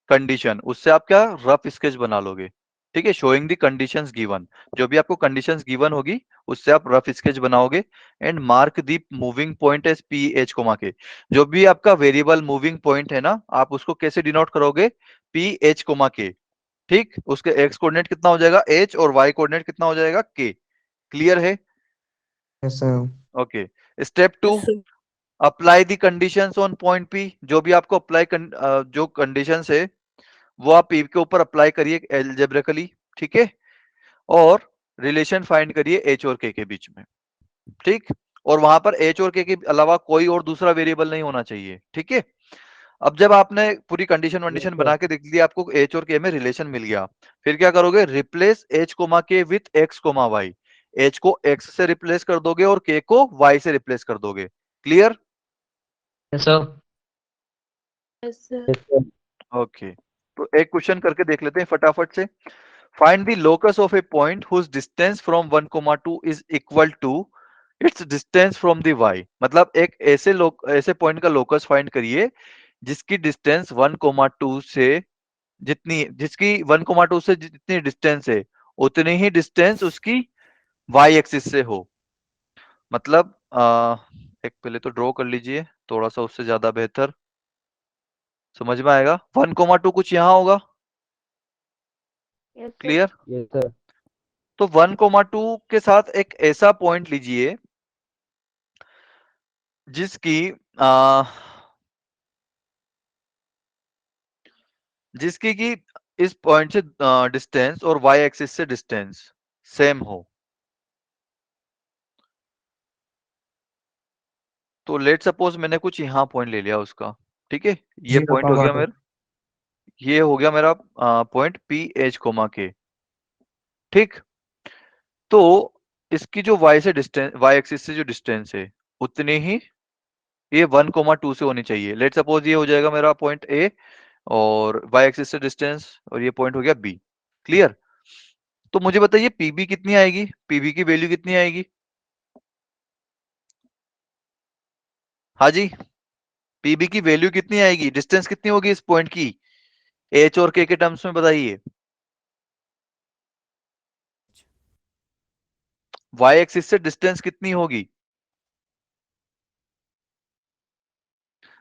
कंडीशन, उससे आप क्या रफ स्केच बना लोगे, ठीक है, शोइंग द कंडीशंस गिवन, जो भी आपको कंडीशंस गिवन होगी उससे आप रफ स्केच बनाओगे, and mark the moving point as P H comma K, जो भी आपका वेरिएबल मूविंग पॉइंट है ना, आप उसको कैसे डिनोट करोगे, पी एच कोमा के, ठीक, उसके एक्स कोऑर्डिनेट कितना हो जाएगा एच और वाई कोऑर्डिनेट कितना हो जाएगा के, क्लियर है? Yes sir. Okay, step 2, Yes, sir. Apply the conditions on point P, जो भी आपको अप्लाई जो कंडीशंस है वो आप पी के ऊपर अप्लाई करिए एल्जेब्रिकली, ठीक है, और रिलेशन फाइंड करिए एच और के बीच में, ठीक, और वहां पर एच और के अलावा कोई और दूसरा वेरिएबल नहीं होना चाहिए, ठीक है। अब जब आपने पूरी कंडीशन वंडीशन बना के देख लिया, आपको एच और के में रिलेशन मिल गया, फिर क्या करोगे, replace H comma K with x comma y, H को एक्स से रिप्लेस कर दोगे और के को वाई से रिप्लेस कर दोगे, clear? Yes sir. Yes, sir. Yes sir. Okay, तो एक क्वेश्चन करके देख लेते हैं फटाफट से। Find the locus of a point whose distance from 1,2 is equal to its distance from the y, मतलब एक ऐसे पॉइंट का लोकस फाइंड करिए जिसकी डिस्टेंस 1,2 से जिसकी 1,2 से जितनी डिस्टेंस है उतनी ही डिस्टेंस उसकी वाई एक्सिस से हो, मतलब एक पहले तो ड्रॉ कर लीजिए, थोड़ा सा उससे ज्यादा बेहतर समझ में आएगा। 1,2 कुछ यहाँ होगा, Yes, sir. Clear? Yes sir. तो 1,2 के साथ एक ऐसा पॉइंट लीजिए जिसकी जिसकी की इस पॉइंट से डिस्टेंस और वाई एक्सिस से डिस्टेंस सेम हो, तो लेट सपोज मैंने कुछ यहाँ पॉइंट ले लिया उसका, ठीक है, ये पॉइंट हो गया मेरा, ये हो गया मेरा पॉइंट पी एच कोमा के, ठीक, तो इसकी जो वाई से डिस्टेंस, वाई एक्सिस से जो डिस्टेंस है उतनी ही ये 1,2 से होनी चाहिए। लेट सपोज ये हो जाएगा मेरा पॉइंट ए और वाई एक्सिस से डिस्टेंस, और ये पॉइंट हो गया बी, क्लियर? तो मुझे बताइए पीबी कितनी आएगी, पीबी की वैल्यू कितनी आएगी? हाँ जी, पीबी की वैल्यू कितनी आएगी, डिस्टेंस कितनी होगी इस पॉइंट की, एच और के टर्म्स में बताइए। वाई एक्सिस से डिस्टेंस कितनी होगी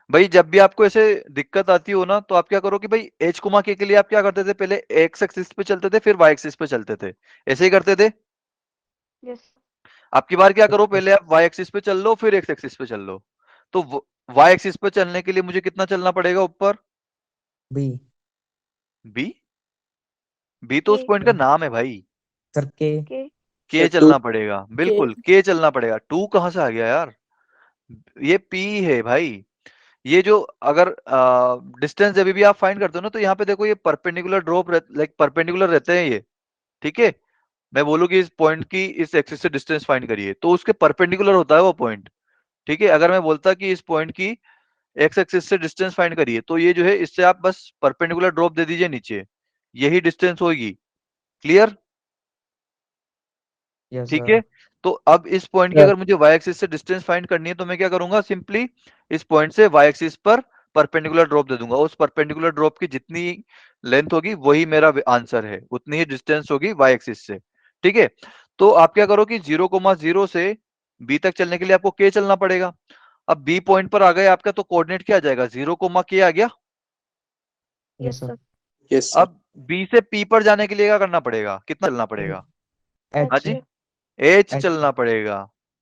भाई? जब भी आपको ऐसे दिक्कत आती हो ना, तो आप क्या करो कि भाई एच कोमा के लिए आप क्या करते थे, पहले एक्स एक्सिस पे चलते थे फिर वाई एक्सिस पे चलते थे, ऐसे ही करते थे। Yes. आपकी बार क्या करो, पहले आप वाई एक्सिस पे चल लो फिर एक्स एक्सिस पे चल लो, तो वाई एक्सिस पे चलने के लिए मुझे कितना चलना पड़ेगा ऊपर, बी बी, बी तो उस K. पॉइंट का नाम है भाई, सर के K. के चलना पड़ेगा, बिल्कुल के चलना पड़ेगा, टू कहां से आ गया यार, ये पी है भाई। ये जो अगर डिस्टेंस जब भी आप फाइंड करते हो ना, तो यहाँ पे देखो ये परपेंडिकुलर ड्रॉप लाइक परपेंडिकुलर रहते हैं ये, ठीक है, मैं बोलूँ कि इस पॉइंट की इस एक्सिस से डिस्टेंस फाइंड करिए तो उसके परपेंडिकुलर होता है वो पॉइंट, ठीक है। अगर मैं बोलता कि इस पॉइंट की एक्स एक्सिस से डिस्टेंस फाइंड करिए, तो ये जो है इससे आप बस परपेंडिकुलर ड्रॉप दे दीजिए नीचे, यही डिस्टेंस होगी, क्लियर? यस ठीक सर। है, तो अब इस पॉइंट की अगर मुझे y एक्सिस से डिस्टेंस फाइंड करनी है, तो मैं क्या करूंगा, सिंपली इस पॉइंट से y एक्सिस पर परपेंडिकुलर ड्रॉप दे दूंगा, उस परपेंडिकुलर ड्रॉप की जितनी लेंथ होगी वही मेरा आंसर है, उतनी ही डिस्टेंस होगी y एक्सिस से, ठीक है। तो आप क्या करो कि 0,0 से b तक चलने के लिए आपको k चलना पड़ेगा। अब b पॉइंट पर आ गए आपका, तो कोऑर्डिनेट क्या आ जाएगा, 0, k आ गया। Yes, sir. Yes, sir. अब b से p पर जाने के लिए क्या करना पड़ेगा, कितना चलना पड़ेगा, हाँ एच जी, H. h चलना पड़ेगा,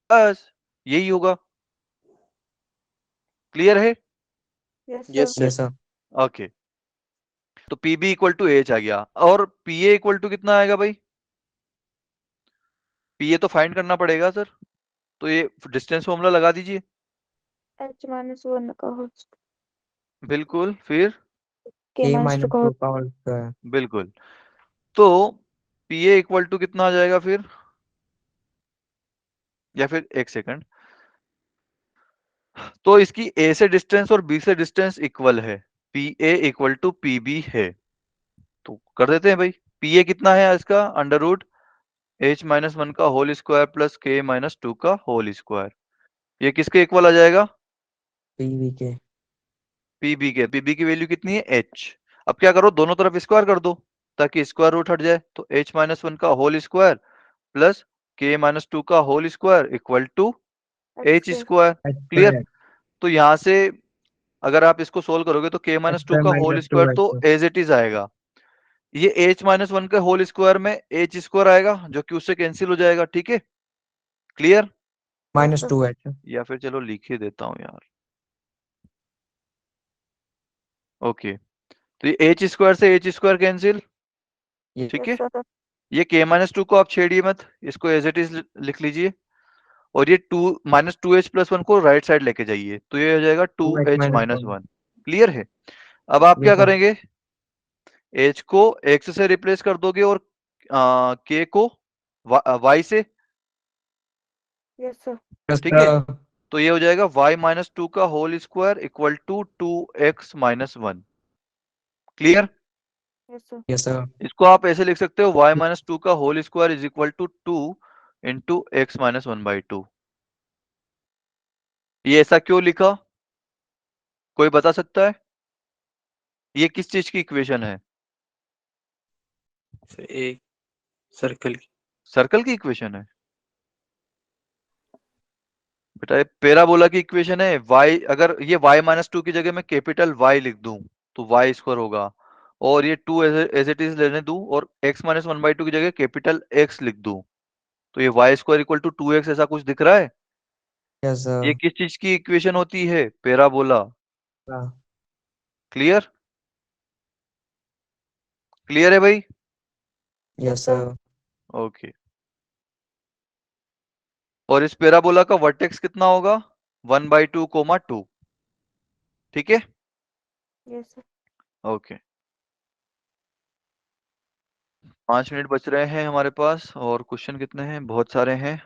बस यही होगा, क्लियर है? Yes, sir. Yes, sir. Yes sir. Okay, तो पीबी इक्वल टू एच आ गया, और पीए इक्वल टू कितना आएगा भाई, पीए तो फाइंड करना पड़ेगा सर, तो ये डिस्टेंस फॉर्मूला लगा दीजिए, H minus 1 का whole बिल्कुल, फिर K के minus 2 माइनस का 2 whole का होल स्क्वायर। बिल्कुल, तो पीए इक्वल टू कितना आ जाएगा फिर, या फिर एक सेकंड, तो इसकी ए से डिस्टेंस और बी से डिस्टेंस इक्वल है, P A equal to P B है, तो कर देते हैं भाई। पीए कितना है इसका, अंडर रूट h-1 का होल स्क्वायर प्लस k-2 का होल स्क्वायर, ये किसके इक्वल आ जाएगा? पीवी के। पीबी की वैल्यू कितनी है? एच। अब क्या करो, दोनों तरफ स्क्वायर कर दो ताकि स्क्वायर रूट हट जाए। तो h माइनस वन का whole square plus k minus two का whole square equal to H square. Clear? तो यहाँ से अगर आप इसको सोल्व करोगे तो k माइनस टू का होल स्क्वायर तो एज इट इज आएगा। ये h माइनस वन का होल स्क्वायर में h स्क्वायर आएगा जो कि उससे कैंसिल हो जाएगा। ठीक है, क्लियर? -2h। या फिर चलो लिख ही देता हूँ यार। ओके, तो ये एच स्क्वायर से एच स्क्वायर कैंसिल। ठीक है, ये k माइनस टू को आप छेड़िए मत, इसको एज इट इज लिख लीजिए। और ये two minus two H plus one को राइट साइड लेके जाइए तो ये हो जाएगा 2h माइनस वन। क्लियर है? अब आप क्या करेंगे, h को x से रिप्लेस कर दोगे और k को y से। Yes sir. ठीक है, तो ये हो जाएगा y माइनस टू का whole square equal to 2x minus one. Clear? Yes sir. Yes sir. इसको आप ऐसे लिख सकते हो y माइनस टू का whole square is equal to 2 into x minus one by two. ये ऐसा क्यों लिखा, कोई बता सकता है? ये किस चीज की इक्वेशन है? सर एक सर्कल की। सर्कल की इक्वेशन है बेटा, ये पैराबोला की इक्वेशन है। y, अगर ये y माइनस टू की जगह मैं कैपिटल Y लिख दूं तो y स्क्वायर होगा, और ये 2 एज इट इज लेने दूं और x minus one by to की जगह कैपिटल X लिख दूं तो ये y square equal to 2x, ऐसा कुछ दिख रहा है? यस ये सर। किस चीज की इक्वेशन होती है? पैराबोला। क्लियर? क्लियर है भाई? Yes sir. ओके, और इस पैराबोला का वर्टेक्स कितना होगा? 1/2 कोमा 2। ठीक है, यस सर। ओके। 5 मिनट बच रहे हैं हमारे पास, और क्वेश्चन कितने हैं? बहुत सारे हैं।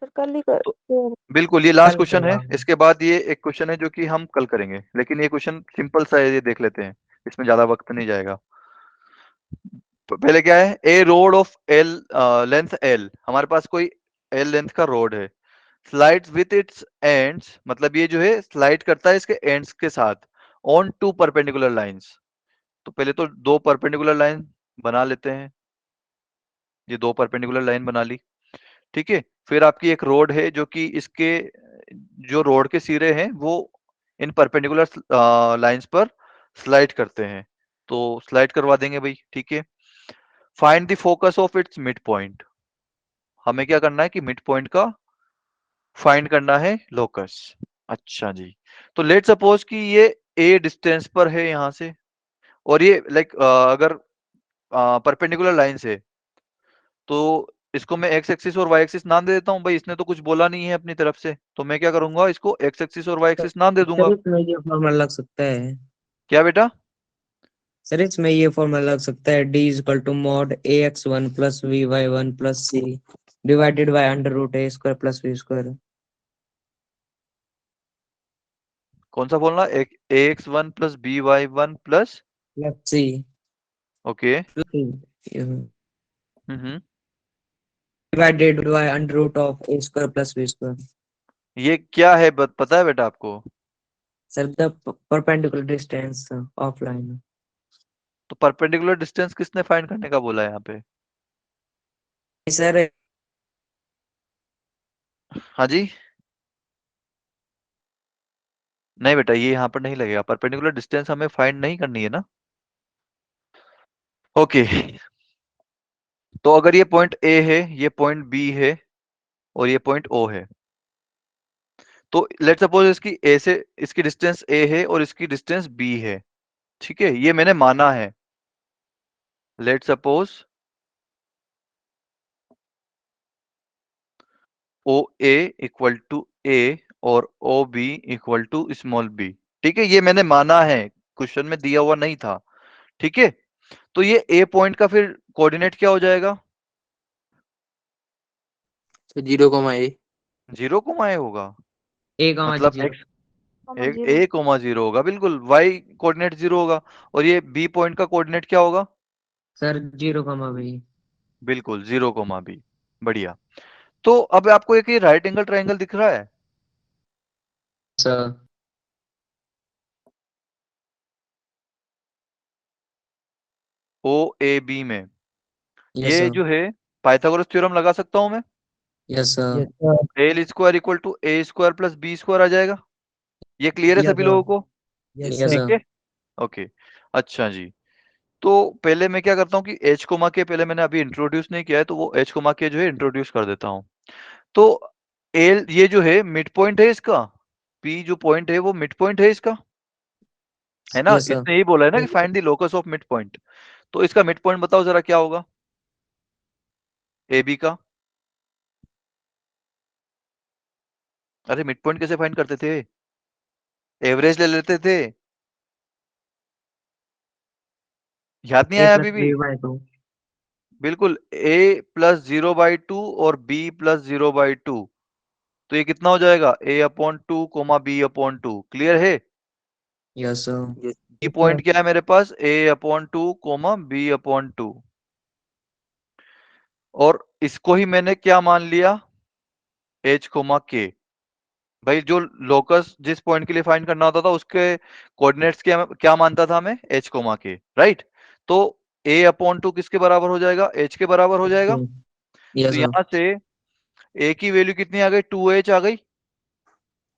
सर कल ही कर। बिल्कुल, ये लास्ट कल क्वेश्चन है। करवाऊंगा। इसके बाद ये एक क्वेश्चन है जो कि हम कल करेंगे, लेकिन ये क्वेश्चन सिंपल सा है, ये देख लेते हैं, इसमें ज्यादा वक्त नहीं जाएगा। पहले क्या है, a rod of L length L, हमारे पास कोई एल लेंथ का रोड है, स्लाइड्स विथ इट्स एंड्स, मतलब ये जो है स्लाइड करता है इसके एंड्स के साथ ऑन टू परपेंडिकुलर लाइंस। तो पहले तो दो परपेंडिकुलर लाइन बना लेते हैं, ये दो परपेंडिकुलर लाइन बना ली। ठीक है, फिर आपकी एक रोड है जो कि इसके जो रोड के सिरे हैं वो इन परपेंडिकुलर लाइंस पर स्लाइड करते हैं, तो स्लाइड करवा देंगे भाई। ठीक है, find the focus of its mid point, हमें क्या करना है कि मिड पॉइंट का फाइंड करना है लोकस। अच्छा जी, तो लेट सपोज कि ये ए डिस्टेंस पर है यहाँ से, और ये लाइक अगर परपेंडिकुलर लाइन से, तो इसको मैं एक्स एक्सिस और वाई एक्सिस नाम दे देता हूँ भाई, इसने तो कुछ बोला नहीं है अपनी तरफ से, तो मैं क्या करूंगा, इसको एक्स एक्सिस और वाई एक्सिस नाम दे दूंगा। सर इसमें ये फॉर्मूला लग सकता है। क्या बेटा? सर इसमें ये फॉर्मूला लग सकता है, d equal to mod ax1 plus vy1 plus c divided by under root a square plus v square. कौन सा बोलना? A x one plus B y one plus c okay divided by under root of a square plus v square. ये क्या है पता है बेटा आपको? Sir the perpendicular distance of line. तो परपेंडिकुलर डिस्टेंस किसने फाइंड करने का बोला है यहाँ पे? सर हाँ जी, नहीं बेटा, ये यहाँ पर नहीं लगेगा, परपेंडिकुलर डिस्टेंस हमें फाइंड नहीं करनी है ना। ओके, तो अगर ये पॉइंट ए है, ये पॉइंट बी है, और ये पॉइंट ओ है, तो लेट सपोज इसकी ए से इसकी डिस्टेंस ए है और इसकी डिस्टेंस बी है। ठीक है, ये मैंने माना है। Let suppose O A equal to A और O B equal to small B. ठीक है, ये मैंने माना है, क्वेश्चन में दिया हुआ नहीं था। ठीक है, तो ये ए पॉइंट का फिर कोऑर्डिनेट क्या हो जाएगा? तो 0, जीरो कोमा ए होगा, a का मतलब जीरो। एक्स ए कोमा जीरो होगा, बिल्कुल। वाई कोऑर्डिनेट जीरो होगा, और ये बी पॉइंट का कोऑर्डिनेट क्या होगा? सर 0, बिल्कुल 0, बी। बढ़िया। तो अब आपको एक ये राइट एंगल ट्राइंगल दिख रहा है, sir. ओ ए बी में Yes, ये sir. जो है पाइथागोरस थ्योरम लगा सकता हूं मैं। Yes, sir. L square equal to A square plus B square आ जाएगा। ये क्लियर है Yes, सभी sir. लोगों को? Yes, ठीक sir. है, ओके। अच्छा जी, तो पहले मैं क्या करता हूँ कि एच कोमा के पहले मैंने अभी इंट्रोड्यूस नहीं किया है, तो वो एच कोमा के जो है इंट्रोड्यूस कर देता हूँ। तो एल ये जो है मिड पॉइंट है इसका, पी जो पॉइंट है वो मिड पॉइंट है इसका, है ना? Yes, sir. इसने यही बोला है ना कि find the locus of mid point. तो इसका मिड पॉइंट बताओ जरा क्या होगा ए बी का। अरे मिड पॉइंट कैसे फाइंड करते थे? एवरेज ले लेते थे। याद नहीं A आया plus अभी भी? B by 2. बिल्कुल, a प्लस 0/2 और b प्लस 0/2, तो ये कितना हो जाएगा a upon 2 comma b upon 2। Clear है? Yes, sir. की पॉइंट क्या है मेरे पास? a upon 2 comma b upon 2, और इसको ही मैंने क्या मान लिया? h comma k। भाई जो लोकस जिस पॉइंट के लिए फाइंड करना होता था उसके कोऑर्डिनेट्स क्या क्या मानता था मैं? h comma k, right? तो a अपॉन 2 किसके बराबर हो जाएगा? h के बराबर हो जाएगा। Yes, तो sir. यहाँ से a की वैल्यू कितनी आ गई? 2h आ गई।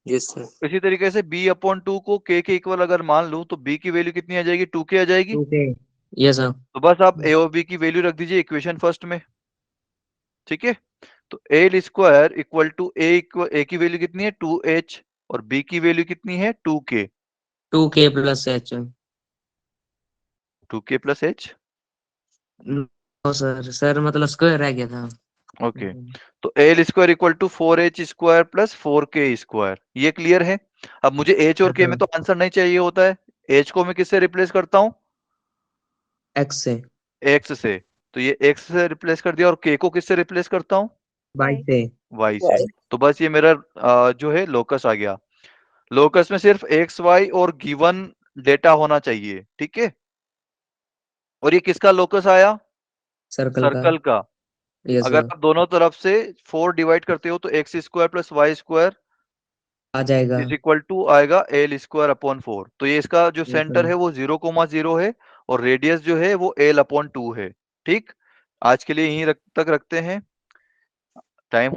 Yes sir. इसी तरीके से b अपॉन 2 को k के इक्वल अगर मान लूं तो b की वैल्यू कितनी आ जाएगी? 2k आ जाएगी। 2K. Yes, sir. तो बस आप a और b की वैल्यू रख दीजिए इक्वेशन फर्स्ट में, ठीक है? तो एल स्क्वायर इक्वल टू ए की वैल्यू कितनी है? 2h, और b की वैल्यू कितनी है? 2k। 2K plus H. 2k plus h, No, sir. Sir, मतलब स्क्वायर रह गया था. ओके। तो L square equal to 4h square plus 4k square, ये क्लियर है? अब मुझे h और k में तो आंसर नहीं चाहिए होता है। h को मैं किससे रिप्लेस करता हूँ? X से. x से। तो ये x से रिप्लेस कर दिया, और k को किससे रिप्लेस करता हूँ? Y से. y से। तो बस ये मेरा जो है लोकस आ गया। लोकस में सिर्फ x y और गिवन डेटा होना चाहिए, ठीक है? और ये किसका लोकस आया? सर्कल का. सर्कल का। Yes, अगर sir. आप दोनों तरफ से 4 डिवाइड करते हो तो x square plus y square आ जाएगा. इज इक्वल टू आएगा एल स्क्वायर अपॉन 4। तो ये इसका जो Yes, सेंटर sir. है वो 0,0 है, और रेडियस जो है वो एल अपॉन 2 है। ठीक, आज के लिए यहीं तक रखते हैं, टाइम